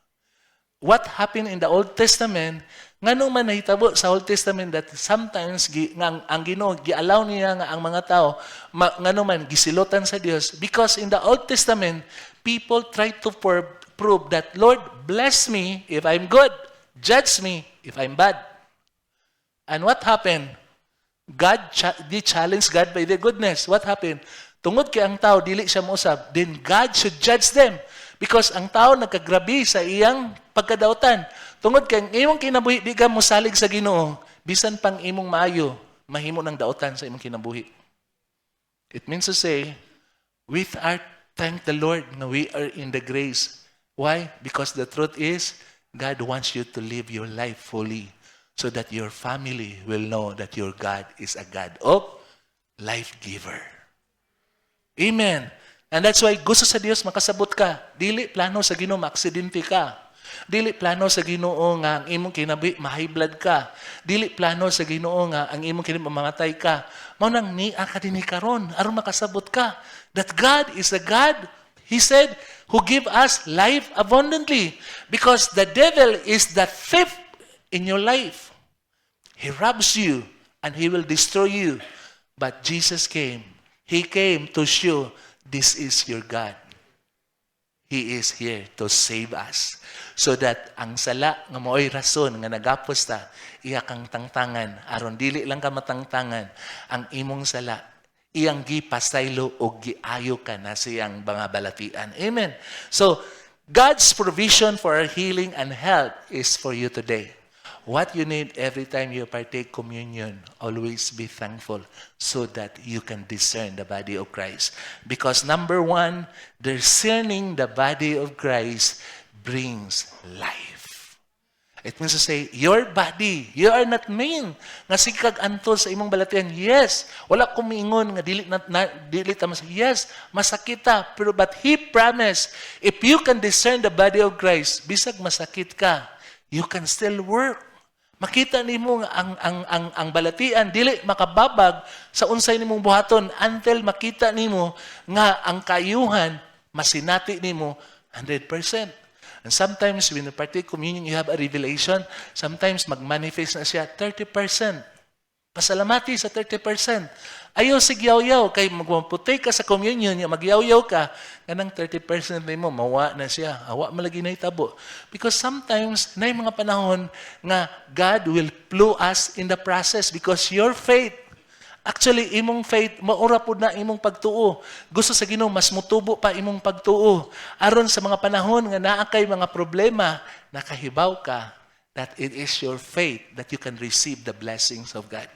What happened in the Old Testament, nganong man nahitabo sa Old Testament that sometimes ang Ginoo giallow niya nga ang mga tao ngano man gisilotan sa Dios because in the Old Testament people try to prove that Lord bless me if I'm good, judge me if I'm bad. And what happened? God challenge God by the goodness. What happened? Tungod kay ang tao dili siya mousab, then God should judge them. Because ang tao nagkagrabi sa iyang pagkadautan. Tungod kay imong kinabuhi di ka mosalig sa Ginoo, bisan pang imong maayo, mahimo ng dautan sa imong kinabuhi. It means to say, with our thank the Lord na we are in the grace. Why? Because the truth is, God wants you to live your life fully so that your family will know that your God is a God of life giver. Amen. And that's why gusto sa Dios makasabot ka. Dili plano sa Ginoo maaksidente ka. Dili plano sa Ginoo nga ang imong kinabuhi ma-high blood ka. Dili plano sa Ginoo nga ang imong kinabuhi mamamatay ka. Mao nang niya ka dinhi karon aron makasabot ka that God is a God, He said, who give us life abundantly. Because the devil is the thief in your life. He robs you and he will destroy you. But Jesus came. He came to show this is your God. He is here to save us. So that ang sala nga mao'y rason nga nagapos ta, iya kang tangtangan. Aron dili lang ka matangtangan. Ang imong sala, iyang gipasaylo o giayo ka na siyang mga balatian. Amen. So, God's provision for our healing and health is for you today. What you need every time you partake communion, always be thankful so that you can discern the body of Christ. Because number one, discerning the body of Christ brings life. It means to say, your body, you are not mean nga sikag antol sa imong balatian. Yes, wala kumingon nga dili ta yes, masakit ta, pero but He promised, if you can discern the body of Christ, bisag masakit ka, you can still work. Makita nimo ang balatian dili makababag sa unsay nimong buhaton until makita nimo nga ang kayuhan masinati nimo 100%. And sometimes when you partake communion, you have a revelation. Sometimes mag-manifest na siya 30%. Pasalamati sa 30%. Ayaw sigyaw-yaw kay magmaputoy ka sa communion, magyaw-yaw ka, ganang 30% mo, mawa na siya. Awa malagi na itabo. Because sometimes, na yung mga panahon nga God will blow us in the process because your faith, Actually, imong faith, maura po na imong pagtuo. Gusto sa Ginoo mas mutubo pa imong pagtuo. Aron sa mga panahon nga naa kay mga problema, nakahibaw ka that it is your faith that you can receive the blessings of God.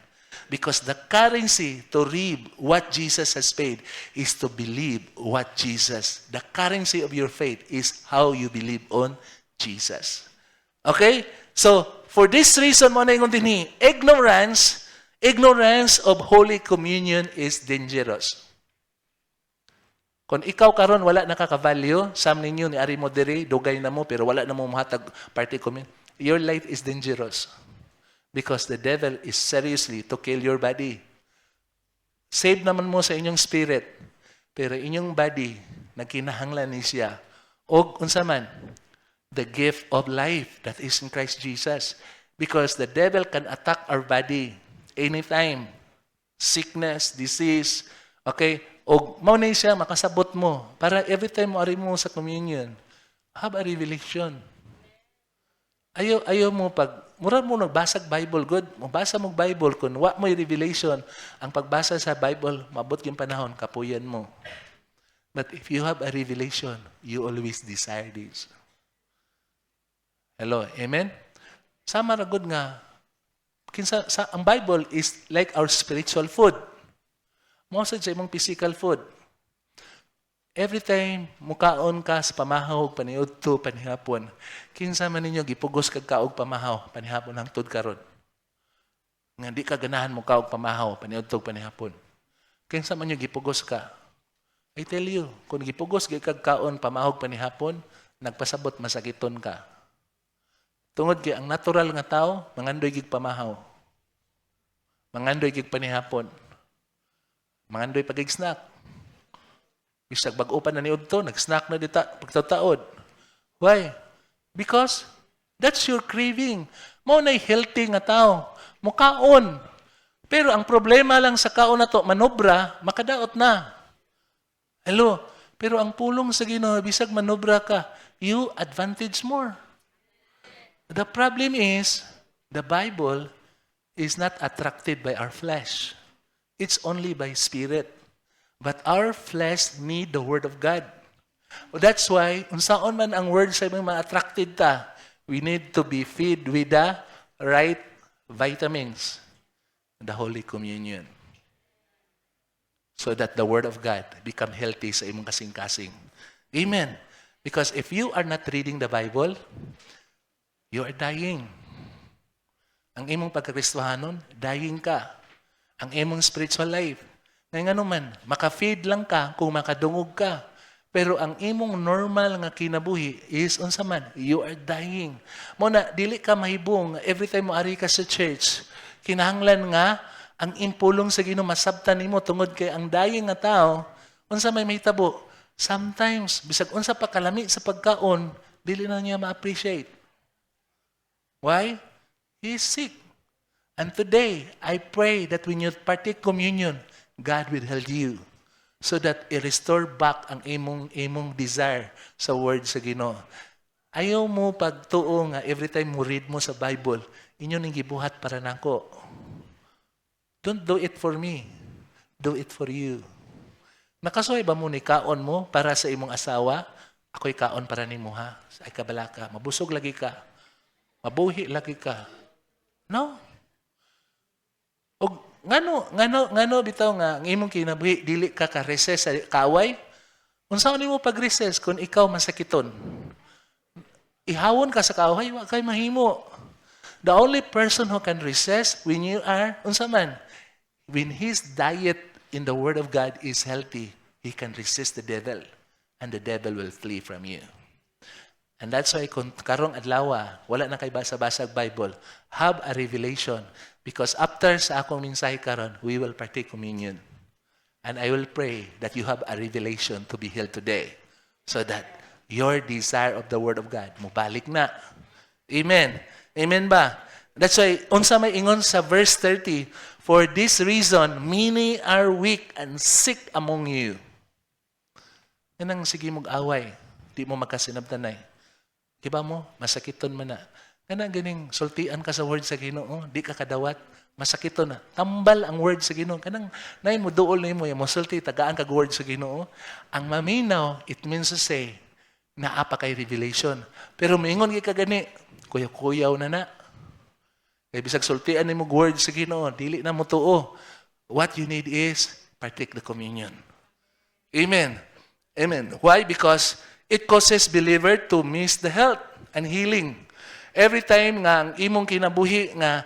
Because the currency to reap what Jesus has paid is to believe what Jesus. The currency of your faith is how you believe on Jesus. Okay? So, for this reason mo na ingon dinhi, ignorance of Holy Communion is dangerous. Kung ikaw karon wala nakaka-value, sam ninyo ni ari mo diri, dugay na mo pero wala na mo mahatag party communion, your life is dangerous. Because the devil is seriously to kill your body. Save naman mo sa inyong spirit, pero inyong body, nagkinahanglan ni siya. O unsa man, the gift of life that is in Christ Jesus. Because the devil can attack our body anytime. Sickness, disease, okay? O maunay siya, makasabot mo. Para every time mo ari mo sa communion, have a revelation. Ayaw mo mura mo nagbasag Bible, good. Mabasa mo Bible, kung wa mo'y revelation, ang pagbasa sa Bible, mabot yung panahon, kapuyan mo. But if you have a revelation, you always desire this. Hello, amen? Sama ra good nga, ang Bible is like our spiritual food. Most sa imong physical food. Every time mukaon ka sa pamahaw, paniudto, panihapon, kinsa man ninyo gipugos kag kaog pamahaw, panihapon hangtod karon. Nga di ka ganahan mo kaog pamahaw, paniudto, panihapon. Kinsa man ninyo gipugos ka. I tell you, kung gipugos gyud kag kaon pamahaw panihapon, nagpasabot masakiton ka. Tungod kay ang natural nga tao, mangandoy gig pamahaw. Mangandoy gig panihapon. Mangandoy pagig snack. Bisag bag-upan na niudto, nag-snack na dita pagtataod. Why? Because that's your craving. Mao nay healthy nga tao, mukaon. Pero ang problema lang sa kaon na to, manobra, makadaot na. Hello, pero ang pulong sa Ginoo bisag manobra ka, you advantage more. The problem is the Bible is not attracted by our flesh. It's only by spirit. But our flesh need the Word of God. That's why, unsaon man ang Word sa mga ma-attracted ta, we need to be fed with the right vitamins, the Holy Communion. So that the Word of God become healthy sa imong kasing-kasing. Amen. Because if you are not reading the Bible, you are dying. Ang imong pagkakristohanon, dying ka. Ang imong spiritual life, ngayon nga naman, maka-feed lang ka kung makadungog ka. Pero ang imong normal nga kinabuhi is unsa man, you are dying. Muna, dili ka mahibong every time mo ari ka sa church. Kinahanglan nga ang impulong sa Ginoo masabtan nimo tungod kay ang dying nga tao, unsa may mahitabo. Sometimes bisag unsa pa kalami sa pagkaon, dili na niya ma-appreciate. Why? He is sick. And today, I pray that when you partake communion, God will help you so that i-restore back ang imong desire sa word sa Ginoo. Ayaw mo pagtuo nga every time mo read mo sa Bible, inyo ning gibuhat para nako. Don't do it for me. Do it for you. Nakasuhay ba mo ni kaon mo para sa imong asawa? Ako'y kaon para nimo ha. Ay kabalaka, mabusog lagi ka. Mabuhi lagi ka. No? Og ngano bitaw nga ang imong kinabuhi dili ka ka-recess sa kaaway? Unsaon nimo pag-recess kung ikaw masakiton? Ihawon ka sa kaaway, wa kay mahimo. The only person who can resist when you are unsa man, when his diet in the Word of God is healthy, he can resist the devil and the devil will flee from you. And that's why kung karong adlaw, wala na kay basa-basag Bible, have a revelation. Because after sa akong mensahe karon, we will partake communion. And I will pray that you have a revelation to be healed today. So that your desire of the Word of God, mubalik na. Amen. Amen ba? That's why, unsa may ingon sa verse 30, for this reason, many are weak and sick among you. Yan ang sige mong away. Di mo makasinabtanay. Diba mo? Masakiton man na. Kana ganing sultian ka sa word sa Ginoo, di ka kadawat. Masakit to na. Tambal ang word sa Ginoo. Kanang nay mo duol nimo yung sulti tagaan kag word sa Ginoo. Ang maminaw, it means to say naa pa kay revelation. Pero moingon gi ka gani, kuyaw-kuyaw na. Kay bisag sultian nimo word sa Ginoo, dili na mo tuo. What you need is partake the communion. Amen. Amen. Why? Because it causes believer to miss the health and healing. Every time nga ang imong kinabuhi nga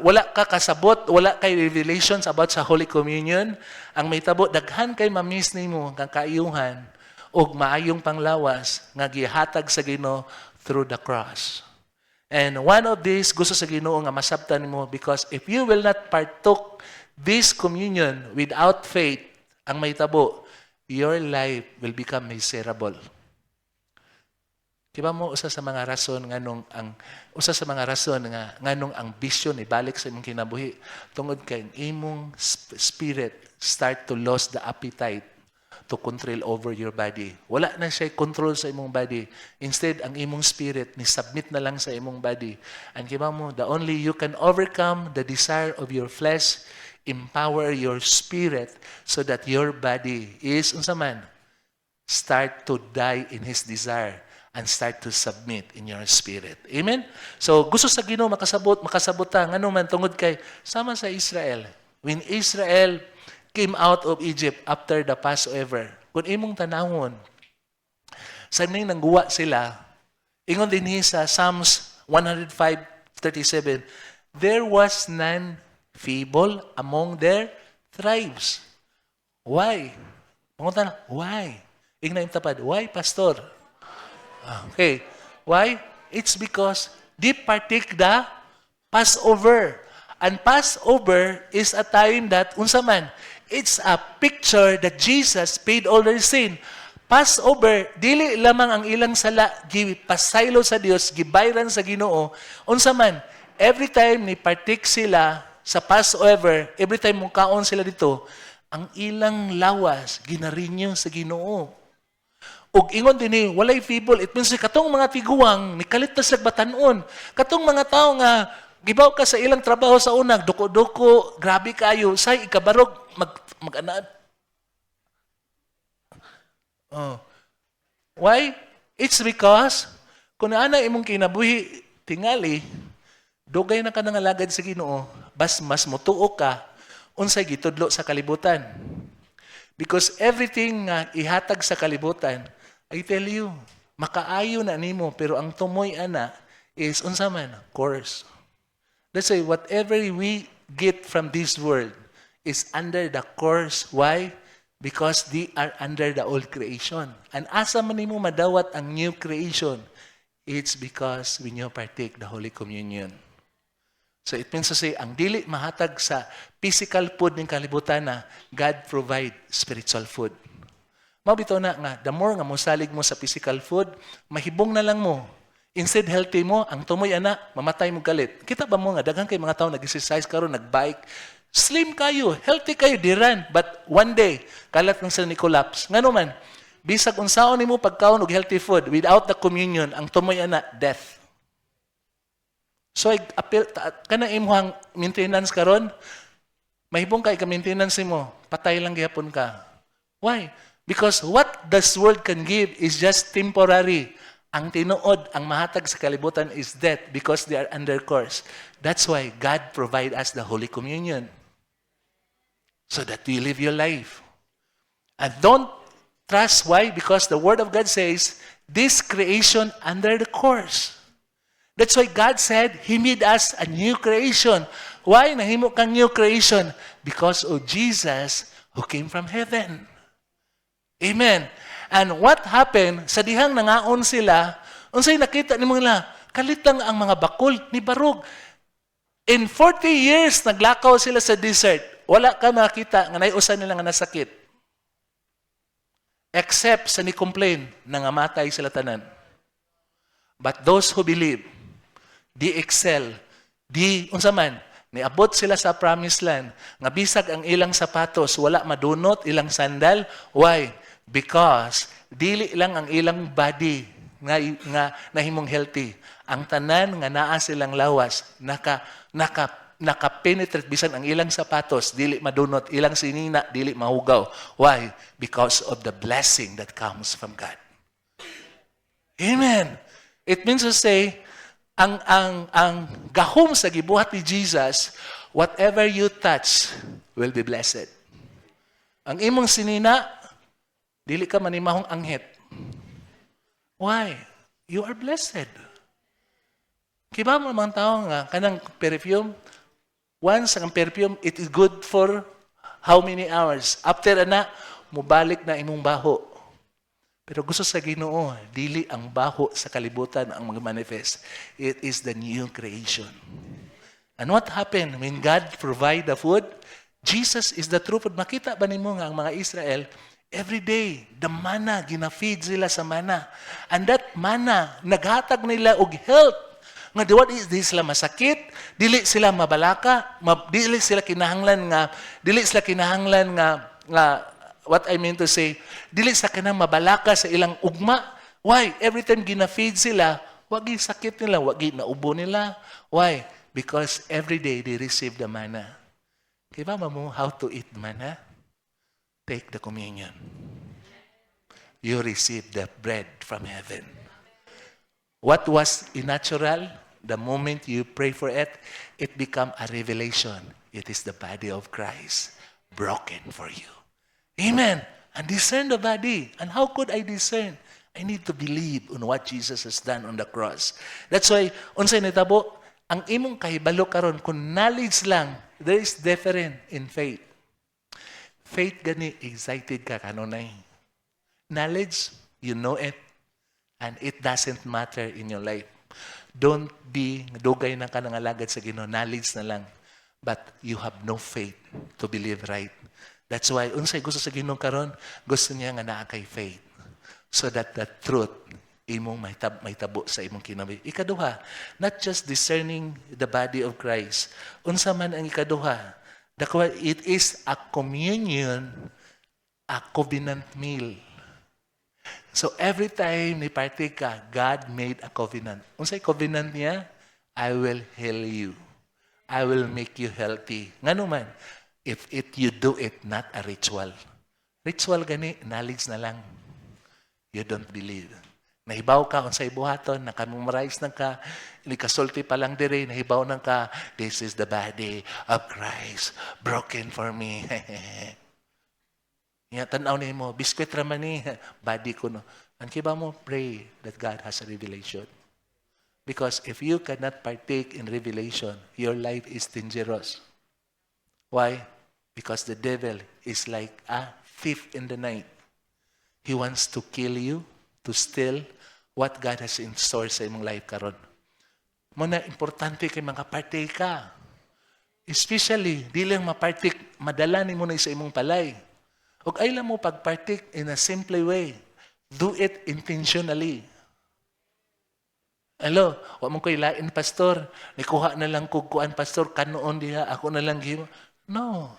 wala ka kasabot, wala kay revelations about sa Holy Communion, ang may tabo daghan kay ma-miss nimo kang kaayuhan ug maayong panglawas nga gihatag sa Ginoo through the cross. And one of these gusto sa Ginoo nga masabtan nimo, because if you will not partook this communion without faith, ang may tabo, your life will become miserable. Diba mo usa sa mga rason nganong ang bisyon ibalik sa imong kinabuhi tungod kay imong spirit start to lose the appetite to control over your body. Wala na siya control sa imong body. Instead, ang imong spirit ni submit na lang sa imong body. And diba mo, the only you can overcome the desire of your flesh, empower your spirit so that your body is unsa man start to die in his desire and start to submit in your spirit. Amen? So, gusto sa Ginoo makasabutan, ano man tungod kay sama sa Israel. When Israel came out of Egypt after the Passover, kung imong tanawon, sa ning nangguwa sila, ingon din sa Psalms 105:37, there was none feeble among their tribes. Why? Pangunta na, why? Ingna yung tapad, why, pastor? Okay. Why? It's because they partake the Passover. And Passover is a time that, unsa man, it's a picture that Jesus paid all their sin. Passover, dili lamang ang ilang sala, gipasaylo sa Dios, gibayran sa Ginoo. Unsa man, every time ni partake sila sa Passover, every time mong kaon sila dito, ang ilang lawas, ginarinyo sa Ginoo. Ug ingon dinhi walay feeble, it means katong mga tiguang nikalit na sa batanon, katong mga tao nga gibaw ka sa ilang trabaho sa unag duko-duko, grabe kayo say ikabarog mag-anad. Why? It's because kung ana imong kinabuhi tingali dugay na ka nang alagad sa Ginoo, mas mutuo ka unsay gitudlo sa kalibutan. Because everything nga ihatag sa kalibutan, I tell you, makaayo na nimo, pero ang tumoy ana is unsa man, course. That's why whatever we get from this world is under the course. Why? Because they are under the old creation. And asa man nimo madawat ang new creation, it's because when you partake the Holy Communion. So it means to say, ang dili mahatag sa physical food ng kalibutan na God provide spiritual food. Mabito na nga, the more nga mosalig mo sa physical food, mahibong na lang mo. Instead, healthy mo, ang tumoy ana, mamatay mo galit. Kita ba mo nga, daghang kay mga tao nag-exercise karon, nag-bike, slim kayo, healthy kayo, diran. But one day, kalat ng sila ni collapse. Nga naman, bisag unsaon nimo pagkaon og healthy food, without the communion, ang tumoy ana, death. So, kana imuhang maintenance karon, mahibong kay ka-maintenance mo, patay lang gihapon ka. Why? Because what this world can give is just temporary. Ang tinuod, ang mahatag sa kalibutan is death because they are under curse. That's why God provide us the Holy Communion. So that you live your life. And don't trust why? Because the Word of God says, this creation under the curse. That's why God said, He made us a new creation. Why? Nahimo kang new creation? Because of Jesus who came from heaven. Amen. And what happened, sa dihang nangaon sila, unsay nakita ni mga kalit lang ang mga bakol ni Barog. In 40 years, naglakaw sila sa desert. Wala ka makita nga naiusan nila nga nasakit. Except sa ni-complain na nga matay sila tanan. But those who believe, di excel, di unsa man, niabot sila sa promised land, nga bisag ang ilang sapatos, wala madunot, ilang sandal. Why? Because dili lang ang ilang body nga nahimong healthy. Ang tanan nga naa silang lawas, naka-penetrate bisan ang ilang sapatos, dili madunot, ilang sinina, dili mahugaw. Why? Because of the blessing that comes from God. Amen. It means to say, ang gahom sa gibuhat ni Jesus, whatever you touch will be blessed. Ang imong sinina, dili ka manimahong anghit. Why? You are blessed. Kiba mo mga tao nga, kanang perfume, once ang perfume, it is good for how many hours? After na, mubalik na imong baho. Pero gusto sa Ginoo, dili ang baho sa kalibutan ang mag-manifest. It is the new creation. And what happened when God provide the food? Jesus is the true food. Makita ba nimo nga ang mga Israel, every day, the manna, gina-feed sila sa manna. And that manna, naghatag nila og health. Nga dili sila masakit, dili sila mabalaka, dili sila kinahanglan nga what I mean to say, dili sa kanang mabalaka sa ilang ugma. Why? Every time gina-feed sila, wagi sakit nila, wagi naubo nila. Why? Because every day they receive the manna. Kaya ba mo how to eat manna? Take the communion. You receive the bread from heaven. What was natural, the moment you pray for it, it become a revelation. It is the body of Christ broken for you. Amen. And discern the body. And how could I discern? I need to believe on what Jesus has done on the cross. That's why, unsay nitabo, ang imong kahibalo karon kung knowledge lang, there is different in faith. Faith gani, excited ka kanunay. Knowledge, you know it, and it doesn't matter in your life. Don't be, dugay na ka nangalagad sa Ginoo, knowledge na lang. But you have no faith to believe right. That's why, unsay gusto sa Ginoo karon, gusto niya nga naa kay faith. So that the truth, imong may tabo sa imong kinabuhi. Ikaduha, not just discerning the body of Christ. Unsa man ang ikaduha? It is a communion, a covenant meal. So every time ni partake ka, God made a covenant. Unsay covenant niya? I will heal you. I will make you healthy. Ngano man? If you do it, not a ritual. Ritual gani, knowledge na lang. You don't believe. Nahibaw ka kung sa ibuhaton, nakamemorize na ka, ikasulti pa lang dire, nahibaw na ka, this is the body of Christ, broken for me. Tanaw na mo, biskwit raman ni, body ko no. Ang kiba mo, pray that God has a revelation. Because if you cannot partake in revelation, your life is dangerous. Why? Because the devil is like a thief in the night. He wants to kill you, to steal what God has in store sa imong life karon. Muna, importante kay mga partake ka. Especially, di lang mapartake, madala ni mo na sa imong palay. Huwag ay lang mo pag-partake in a simple way. Do it intentionally. Hello, huwag mong ko'y lain, pastor. Nikuha na lang kukuan, pastor. Kanoon diha, ako na lang gimo. No.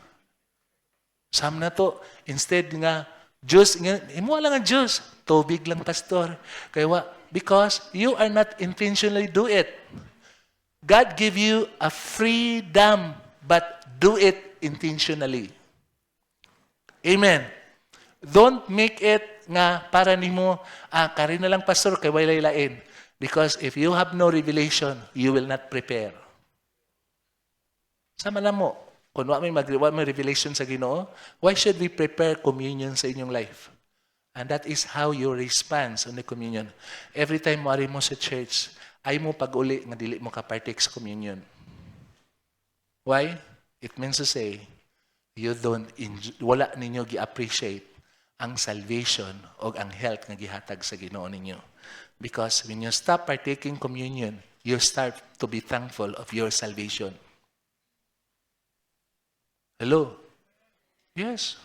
Sam na to, instead nga, juice, imo lang ang juice. Tubig lang, pastor. Kaya because you are not intentionally do it. God give you a freedom, but do it intentionally. Amen. Don't make it nga para nimo, kari na lang, pastor, kay walay lain. Because if you have no revelation, you will not prepare. Sama na mo. Kung may revelation sa Ginoo, why should we prepare communion sa inyong life? And that is how you respond on the communion. Every time mari mo sa church, ay mo pag-uli nga dili mo ka-partake sa communion. Why? It means to say, wala ninyo gi-appreciate ang salvation o ang health nga gihatag sa Ginoo ninyo. Because when you stop partaking communion, you start to be thankful of your salvation. Hello? Yes.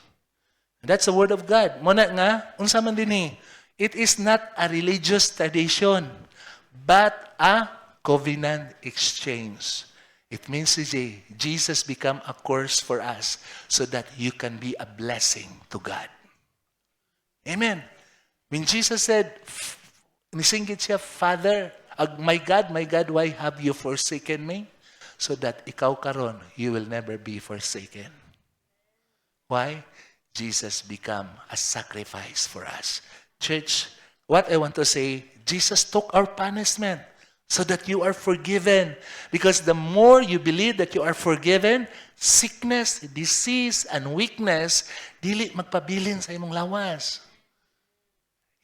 That's the word of God. Muna nga, unsa man dinhi, it is not a religious tradition, but a covenant exchange. It means Jesus become a curse for us so that you can be a blessing to God. Amen. When Jesus said, Nisinggit siya, Father, my God, why have you forsaken me? So that ikaw karon, you will never be forsaken. Why? Jesus become a sacrifice for us. Church, what I want to say, Jesus took our punishment so that you are forgiven. Because the more you believe that you are forgiven, sickness, disease, and weakness, dili magpabilin sa imong lawas.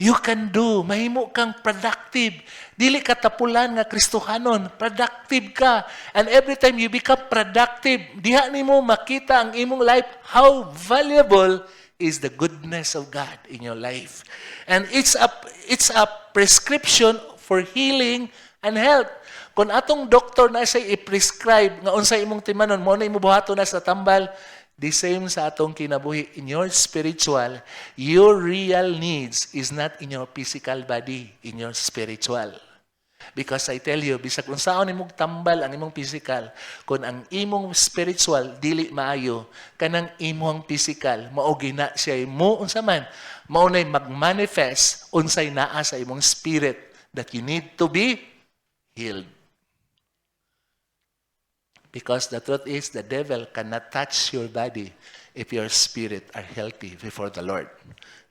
You can do, mahimo kang productive. Dili ka tapulan nga Kristohanon, productive ka. And every time you become productive, diha nimo makita ang imong life, how valuable is the goodness of God in your life. And it's a prescription for healing and health. Kung atong doktor na siya i-prescribe nga unsay imong timanon, mo na imo buhaton na sa tambal, the same sa atong kinabuhi. In your spiritual, your real needs is not in your physical body, in your spiritual. Because I tell you, bisag kung saan imong tambal ang imong physical, kung ang imong spiritual dili maayo, kanang imong physical, maogi na siya mo unsa man, maunay magmanifest unsay naa sa imong spirit that you need to be healed. Because the truth is, the devil cannot touch your body if your spirit are healthy before the Lord.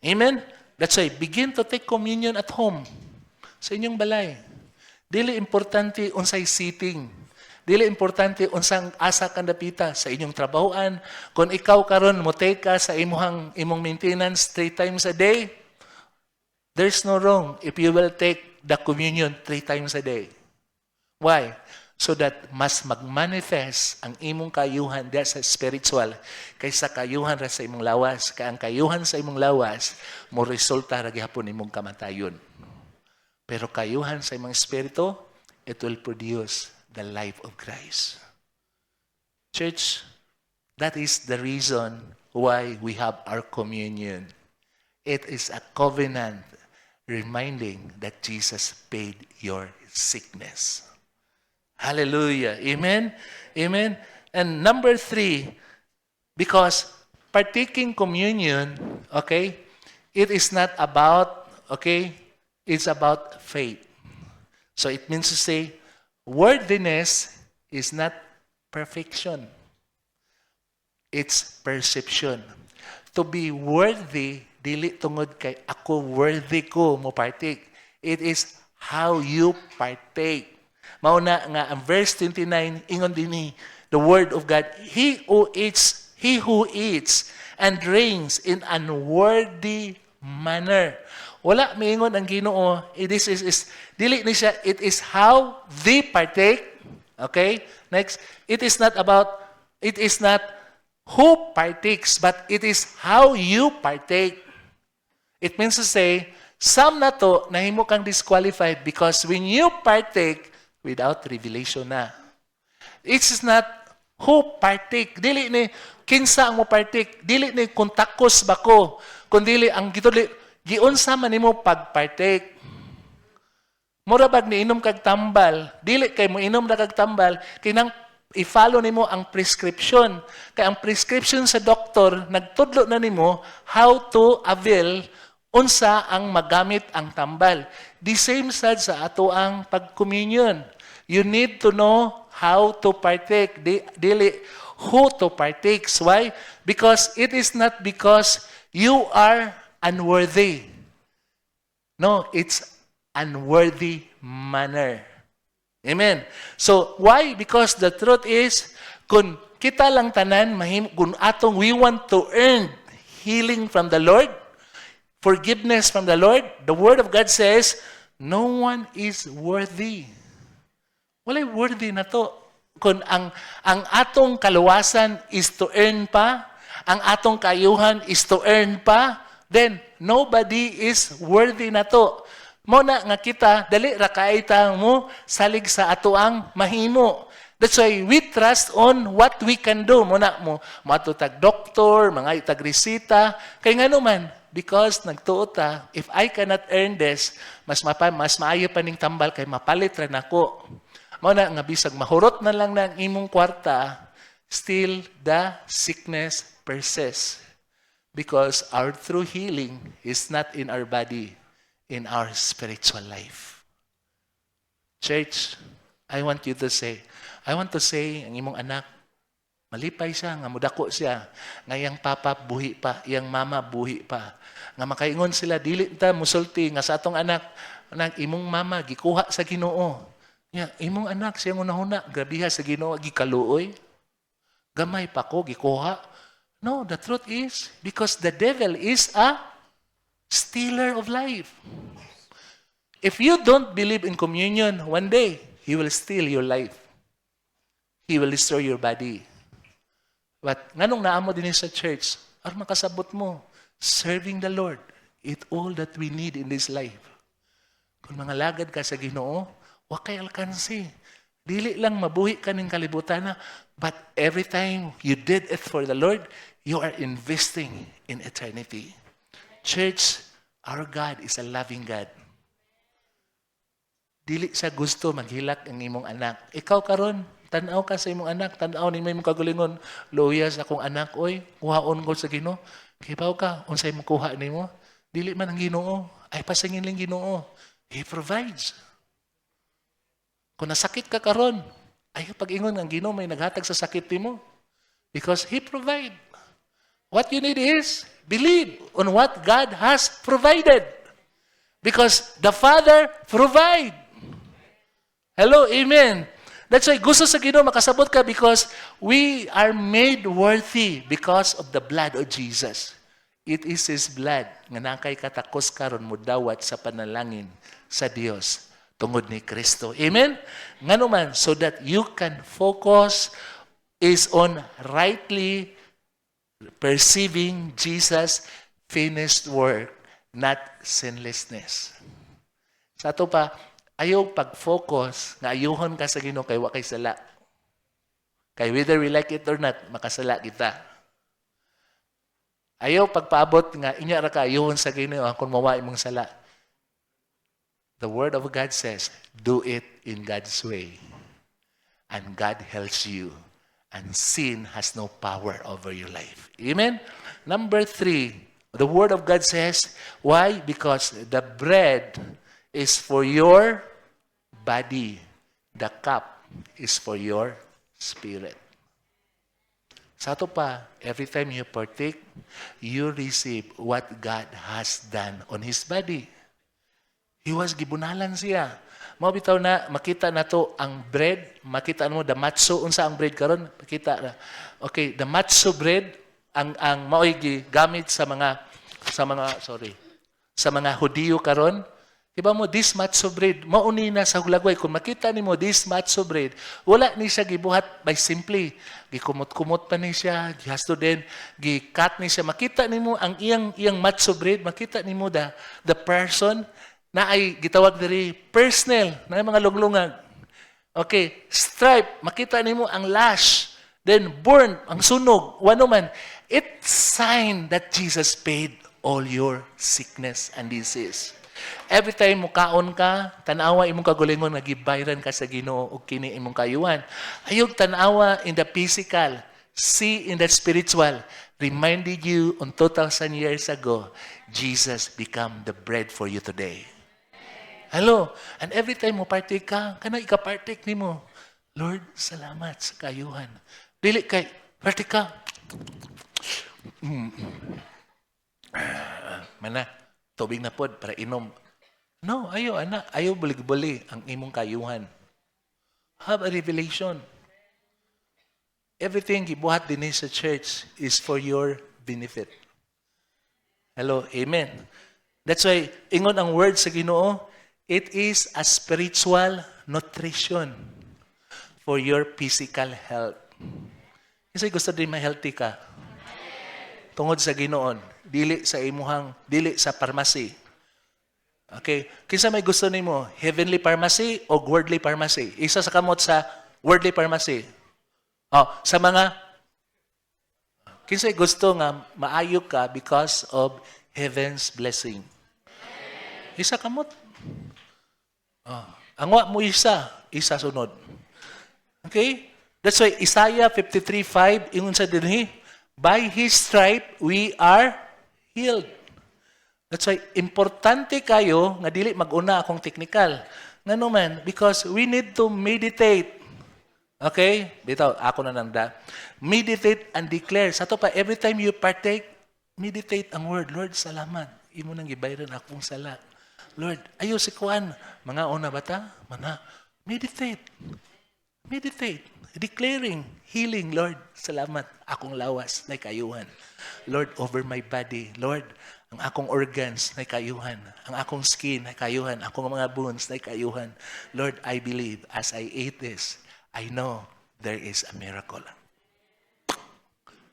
Amen? That's why, begin to take communion at home. Sa inyong balay. Dili importante unsay sitting. Dili importante unsang asa kang dapita sa inyong trabahoan. Kung ikaw karon mo take ka sa imong maintenance 3 times a day, there's no wrong if you will take the communion 3 times a day. Why? So that mas magmanifest ang imong kayuhan diya sa spiritual kaysa kayuhan ra sa imong lawas. Kaya ang kayuhan sa imong lawas mo resulta ra gihapon imong kamatayon. Pero kayuhan sa imong espiritu, it will produce the life of Christ. Church, that is the reason why we have our communion. It is a covenant reminding that Jesus paid your sickness. Hallelujah. Amen? Amen? And number 3, because partaking communion, okay, it is not about, okay, it's about faith. So it means to say, worthiness is not perfection. It's perception. To be worthy, dili tungod kay ako worthy ko mo partake. It is how you partake. Mauna nga ang verse 29 ingon dinhi the word of God, he who eats and drinks in unworthy manner. Wala miingon ang Ginoo, this is dili ni siya, it is how they partake. Okay? Next, it is not who partakes, but it is how you partake. It means to say, some na to nahimo kang disqualified because when you partake without revelation na. It is not who partake. Dili ni kinsa ang mo partake. Dili ni kung takos ba ko. Kung dili ang giunsa man nimo pag-partake. Mura bag ni inom kag tambal. Dili kay mo inom na kag tambal. Kinang i-follow nimo ang prescription. Kay ang prescription sa doktor nagtudlo na nimo how to avail unsa ang magamit ang tambal. The same sad sa ato ang pag-communion. You need to know how to partake. Dili who to partake. Why? Because it is not because you are unworthy. No, it's unworthy manner. Amen. So, why? Because the truth is, kung kita lang tanan, kung atong we want to earn healing from the Lord, forgiveness from the Lord, the Word of God says, no one is worthy. Walay worthy na to. Kung ang atong kaluwasan is to earn pa, ang atong kayuhan is to earn pa, then nobody is worthy na to. Muna nga kita, dali ra kaita mo salig sa ato ang mahimo. That's why we trust on what we can do. Muna mo, matutag doktor, mga itag resita, kay nga naman, because nagtuot ta, if I cannot earn this, mas maayo pa ning tambal kay mapalit ra nako. Mao na nga bisag mahurot na lang ng imong kwarta, still the sickness persists. Because our true healing is not in our body. in our spiritual life. Church, I want to say, ang imong anak, malipay siya, nga mudako siya, nga iyang papa buhi pa, iyang mama buhi pa. Nga makaingon sila, dili ta musulti, nga sa atong anak, imong mama, gikuha sa Ginoo. Imong anak, siyang unahuna, grabiha sa Ginoo, gikaluoy. Gamay pa ko, gikuha. No, the truth is, because the devil is a stealer of life. If you don't believe in communion, one day, he will steal your life. He will destroy your body. But nganong naamo din sa church, aron makasabot mo, serving the Lord, it all that we need in this life. Kung mga lagad ka sa Ginoo, wa kay alkansi. Dili lang mabuhi ka ning kalibutan na, but every time you did it for the Lord, you are investing in eternity. Church, our God is a loving God. Dili sa gusto maghilak ang imong anak. Ikaw karon, tanaw ka sa imong anak, tanaw ni may imong kagulingon, luya sa akong anak, oy, kuhaon ko sa Ginoo. Kibaw ka, unsay mo kuha nimo? Dili man ang Ginoo, ay pasangin lang Ginoo. He provides. Kung nasakit ka karon, ay pag-ingon ang Ginoo may naghatag sa sakit nimo. Because He provide. What you need is believe on what God has provided. Because the Father provide. Hello, amen. That's why gusto sa Ginoo makasabot ka because we are made worthy because of the blood of Jesus. It is His blood nga nakay katakos karon mo dawat sa panalangin sa Dios tungod ni Kristo. Amen? Ngano man, so that you can focus is on rightly perceiving Jesus' finished work, not sinlessness. Sa ato pa, ayaw pag-focus nga ayuhon ka sa Ginoo kay wa kay sala. Kay whether we like it or not, makasala kita. Ayaw pagpaabot nga inya ra ka ayuhon sa Ginoo kung mawai mong sala. The Word of God says, do it in God's way. And God helps you. And sin has no power over your life. Amen? Number 3, the Word of God says, why? Because the bread is for your body. The cup is for your spirit. Sa ito pa, every time you partake, you receive what God has done on His body. He was gibunalan siya. Mao bitaw na makita na to ang bread, makita mo the matzo unsa ang bread karon? Makita na. Okay, the matzo bread ang maoy gigamit sa mga Hudiyo karon. Diba mo, this matzo bread, mauni na sa hulagway. Kung makita ni mo, this matzo bread, wala ni siya gibuhat by simply. Gikumot-kumot pa ni siya, gihasto din, gikat ni siya. Makita ni mo ang iyang matzo bread, makita ni mo the person na ay gitawag diri personal, na mga lunglungag. Okay, stripe, makita ni mo ang lash, then burn, ang sunog, wano man. It's sign that Jesus paid all your sickness and disease. Every time mukaon ka, tanawa imong kagulingon nga gibayran ka sa Ginoo ug kini imong kayuhan. Ayog tanawa in the physical, see in the spiritual. Reminded you on 2,000 years ago, Jesus become the bread for you today. Hello, and every time mo partake ka, kana ika-partake nimo. Lord, salamat sa kayuhan. Dili kay partake ka. Mana tubig na pod para inom. No, ayaw, anak. Ayaw bulig-buli ang imong kayuhan. Have a revelation. Everything gibuhat din sa church is for your benefit. Hello, amen. That's why, ingon ang word sa Ginoo, it is a spiritual nutrition for your physical health. Kasi gusto din ma-healthy ka. Tungod sa Ginoon, dili sa pharmacy. Okay? Kinsa may gusto nimo, heavenly pharmacy o worldly pharmacy? Isa sa kamot sa worldly pharmacy. Sa mga kinsa gusto nga maayo ka because of heaven's blessing. Isa kamot. Angwa mo isa sunod. Okay? That's why Isaiah 53:5 ingon sa dinhi, by His stripe we are healed. That's why importante kayo nga dili mag-una akong technical. Ngano man, because we need to meditate. Okay? Bitaw, ako na nanda. Meditate and declare. Sa to pa, every time you partake, meditate ang word. Lord, salamat. Imo nang gibayran akong sala. Lord, ayo si Kuan. Mga una bata, mana. Meditate. Meditate. Declaring, healing, Lord, salamat. Akong lawas, na kayuhan. Lord, over my body. Lord, ang akong organs na kayuhan. Ang akong skin na kayuhan. Akong mga bones na kayuhan. Lord, I believe as I ate this, I know there is a miracle.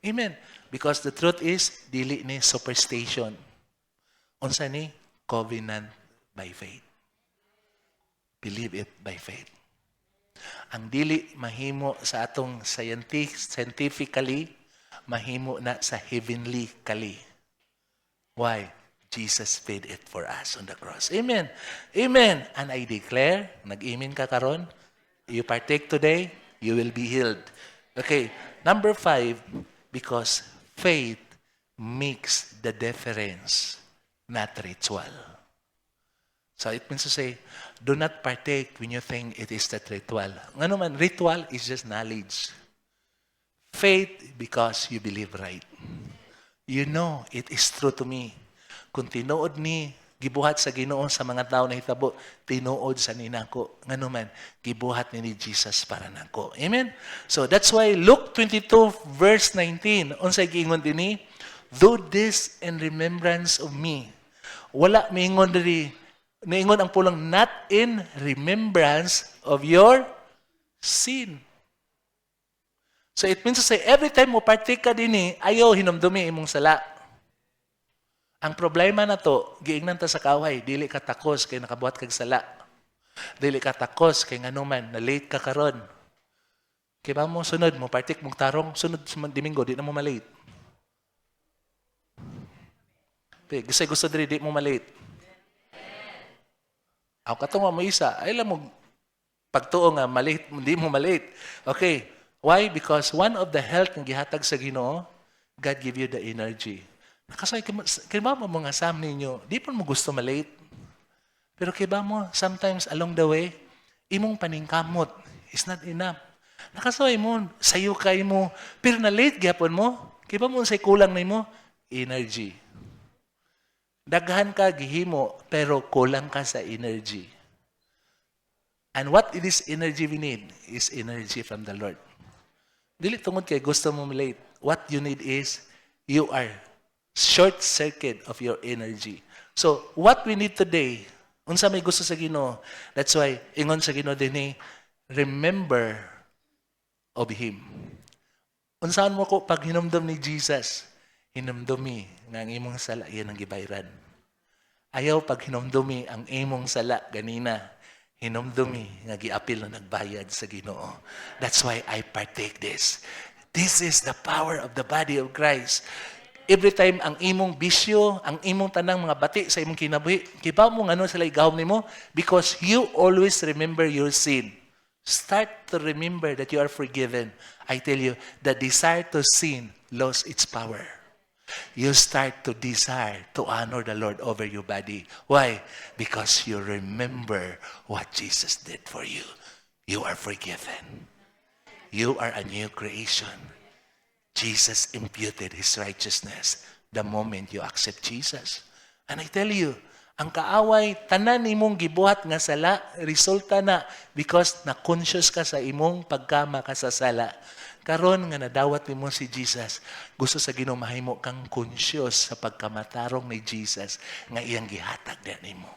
Amen. Because the truth is, dili ni superstition. Unsa ni? Covenant by faith. Believe it by faith. Ang dili mahimo sa atong scientifically, mahimo na sa heavenly kali. Why? Jesus paid it for us on the cross. Amen. Amen. And I declare, nag-amen ka karon, you partake today, you will be healed. Okay. Number 5, because faith makes the difference, not ritual. So it means to say, do not partake when you think it is that ritual. Ano man, ritual is just knowledge. Faith because you believe right. You know, it is true to me. Kung tinuod ni, gibuhat sa Ginoo sa mga tao na hitabo, tinuod sa ninako. Ngano man, gibuhat ni Jesus para nako. Amen? So that's why Luke 22 verse 19, unsay giingon dinhi, do this in remembrance of me. Wala miingon diri, niingon ang pulang, not in remembrance of your sin. So it means to say, every time mo partake ka din ayaw hinumdumi imong sala. Ang problema na to, giingnan ta sa kaway, dili ka takos kay nakabuhat kag sala. Dili ka takos kay nganuman, na late ka karon. Kay ba mo sunod mo, partake mong tarong, sunod sa Domingo, di na mo malate. Gusto diri, di mo malate. Ako katong mo isa, ay lang mo, pagtuo nga, malate, hindi mo malate. Okay. Why? Because one of the health ng gihatag sa Ginoo, God give you the energy. Nakasay, kiba mo mga sam ninyo, di pa mo gusto malate. Pero kiba mo, sometimes along the way, imong paningkamot is not enough. Nakasay mo, sayo kay mo, pero na late gyapon mo, kiba mo say kulang na mo, energy. Daghan ka gihimo, pero kulang ka sa energy. And what it is energy we need is energy from the Lord. Dili tungod kay gusto mo late. What you need is, you are short-circuit of your energy. So, what we need today, unsa may gusto sa Ginoo, that's why, ingon sa Ginoo din remember of Him. Unsaan mo ko, pag hinumdum ni Jesus, hinumdumi nga ang imong sala, yan ang gibayran. Ayaw pag hinumdumi ang imong sala, ganina, hinumdumi nga giapil na nagbayad sa Ginoo. That's why I partake this. This is the power of the body of Christ. Every time ang imong bisyo, ang imong tanang mga bati sa imong kinabuhi, kiba mo ngano sila igawom nimo? Because you always remember your sin. Start to remember that you are forgiven. I tell you, the desire to sin lost its power. You start to desire to honor the Lord over your body. Why? Because you remember what Jesus did for you. You are forgiven. You are a new creation. Jesus imputed His righteousness the moment you accept Jesus. And I tell you, ang kaaway, tanan imong gibuhat nga sala, resulta na because na-conscious ka sa imong pagkama ka sa sala. Karon nga nadawat nimo si Jesus, gusto sa Ginoo mahimo kang conscious sa pagkamatarong ni Jesus nga iyang gihatag na nimo.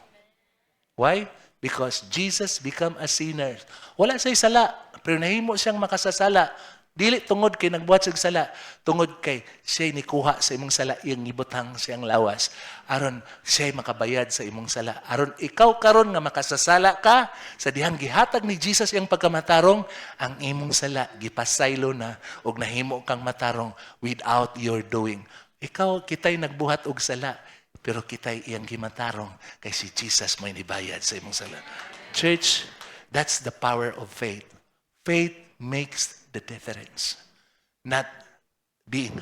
Why? Because Jesus become a sinner. Wala say sala, pero nahimo siyang makasasala. Dili tungod kay nagbuhat sig sala, tungod kay siya nikuha sa imong sala, iyang gibutang siyang lawas. Aron siya makabayad sa imong sala. Aron ikaw karon nga makasasala ka sa dihang gihatag ni Jesus iyang pagkamatarong, ang imong sala gipasaylo na og nahimo kang matarong without your doing. Ikaw kitay nagbuhat og sala, pero kitay iyang gimatarong kay si Jesus may nibayad sa imong sala. Church, that's the power of faith. Faith makes the difference. Not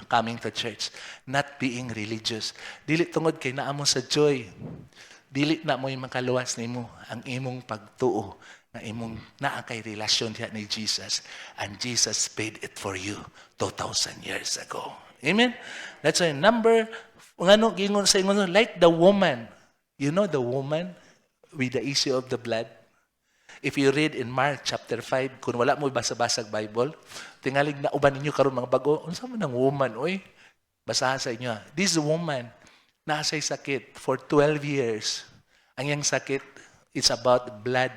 coming to church, not being religious. Dili tungod kay naa mo sa joy. Dili na mo yung makaluwas nimo ang imong pagtuo na imong naa kay relasyon diha ni Jesus, and Jesus paid it for you 2,000 years ago. Amen. That's why ngano gingon sa ingon, like the woman. You know the woman with the issue of the blood? If you read in Mark chapter 5, kung wala mo basa-basag Bible, tingalig na uban ninyo karon mga bago, unsa man ang woman, oy? Basahan sa inyo. This woman, naasay sakit for 12 years. Ang yang sakit, it's about blood.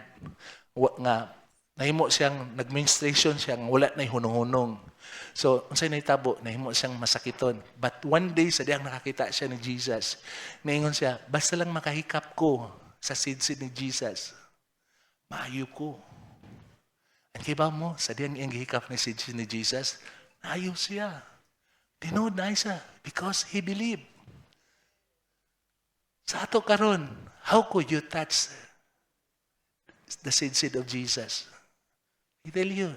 Nga, nahimo siyang, nag-menstruation siyang, wala na hunong-hunong. So, unsay nahitabo, nahimo siyang masakiton. But one day, sa diyang nakakita siya ni Jesus, naingon siya, basta lang makahikap ko sa sidsid ni Jesus, maayo ko. Ang kiba mo, sa diyang iyang gihikap ni sidsid ni Jesus, naayo siya. Tinood na siya because he believed. Sa ato karon, how could you touch the sidsid of Jesus? I tell you,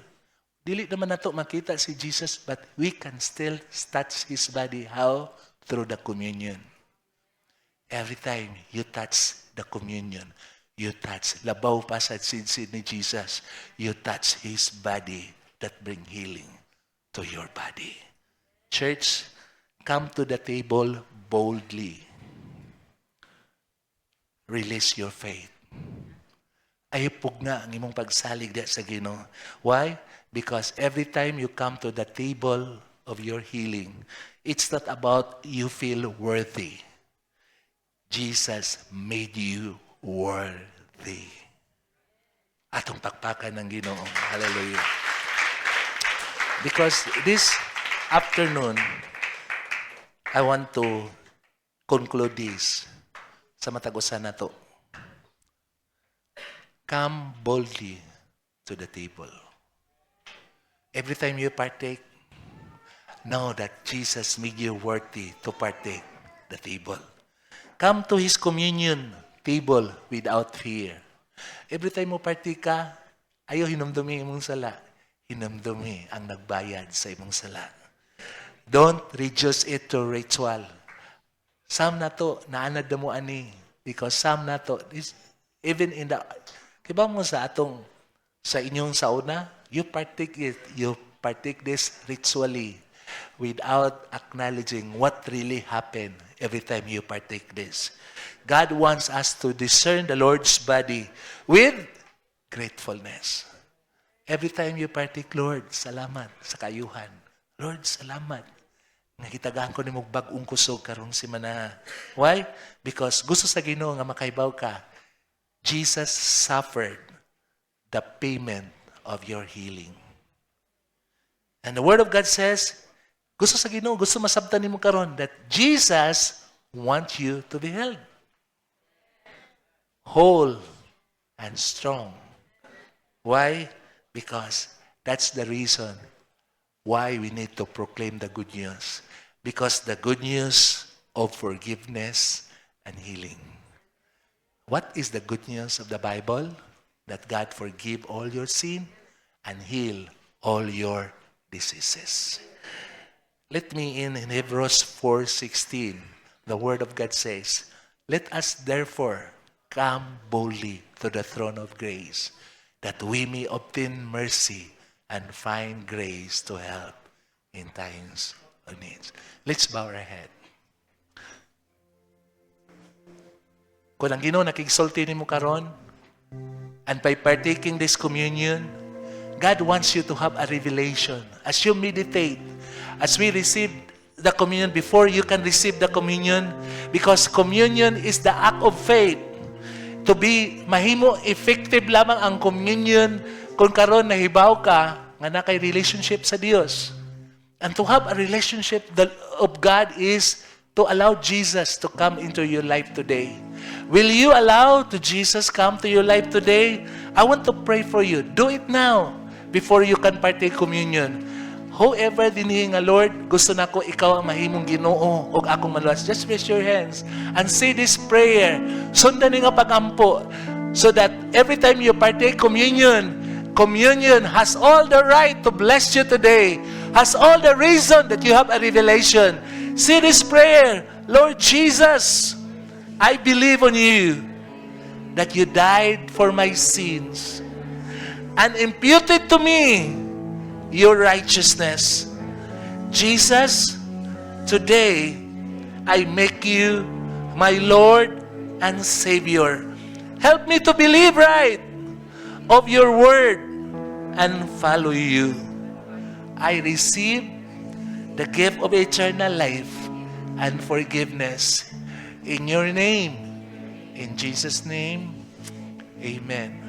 dili naman nato makita si Jesus, but we can still touch His body. How? Through the communion. Every time you touch the communion, you touch, labaw pa sa sidsid ni Jesus, you touch His body that bring healing to your body. Church, come to the table boldly. Release your faith. Ayupog na ang imong pagsalig diya sa Ginoo. Why? Because every time you come to the table of your healing, it's not about you feel worthy. Jesus made you worthy. Atong pakpakan ng Ginoo. Hallelujah. Because this afternoon, I want to conclude this sa matag-usan nato. Come boldly to the table. Every time you partake, know that Jesus made you worthy to partake the table. Come to His communion table without fear. Every time mo partake ka, ayaw hinumdumi imong sala. Hinumdumi ang nagbayad sa imong sala. Don't reduce it to ritual. Some na to, naanad na mo ani. Because some na to, even in the, kiba mo sa atong, sa inyong sauna, you partake this ritually without acknowledging what really happened every time you partake this. God wants us to discern the Lord's body with gratefulness. Every time you partake, Lord, salamat sa kayuhan. Lord, salamat. Nakitagaan ko ni mong bagong kusog karong simana. Why? Because gusto sa Ginoo nga makaibaw ka, Jesus suffered the payment of your healing. And the Word of God says, gusto sa Ginoo, gusto masabtan nimo karon that Jesus wants you to be healed. Whole and strong. Why? Because that's the reason why we need to proclaim the good news. Because the good news of forgiveness and healing. What is the good news of the Bible? That God forgive all your sin and heal all your diseases. Let me in Hebrews 4:16, the Word of God says, let us therefore come boldly to the throne of grace, that we may obtain mercy and find grace to help in times of need. Let's bow our head. Kung ang Ginoo nakigsulti nimo karon, and by partaking this communion, God wants you to have a revelation. As you meditate, as we receive the communion, before you can receive the communion, because communion is the act of faith. To be mahimo effective lamang ang communion kung karon nahibaw ka nga na kay relationship sa Dios. And to have a relationship of God is to allow Jesus to come into your life today. Will you allow to Jesus come to your life today? I want to pray for you. Do it now before you can partake communion. Whoever dinhi nga Lord, gusto nako ikaw ang mahimong Ginoo ug akong maluwas. Just raise your hands and say this prayer. Sundan ni nga pagampo so that every time you partake communion, communion has all the right to bless you today. has all the reason that you have a revelation. Say this prayer, Lord Jesus, I believe on you, that you died for my sins and imputed to me your righteousness. Jesus, today I make you my Lord and Savior. Help me to believe right of your word and follow you. I receive the gift of eternal life and forgiveness. In your name, in Jesus' name, amen.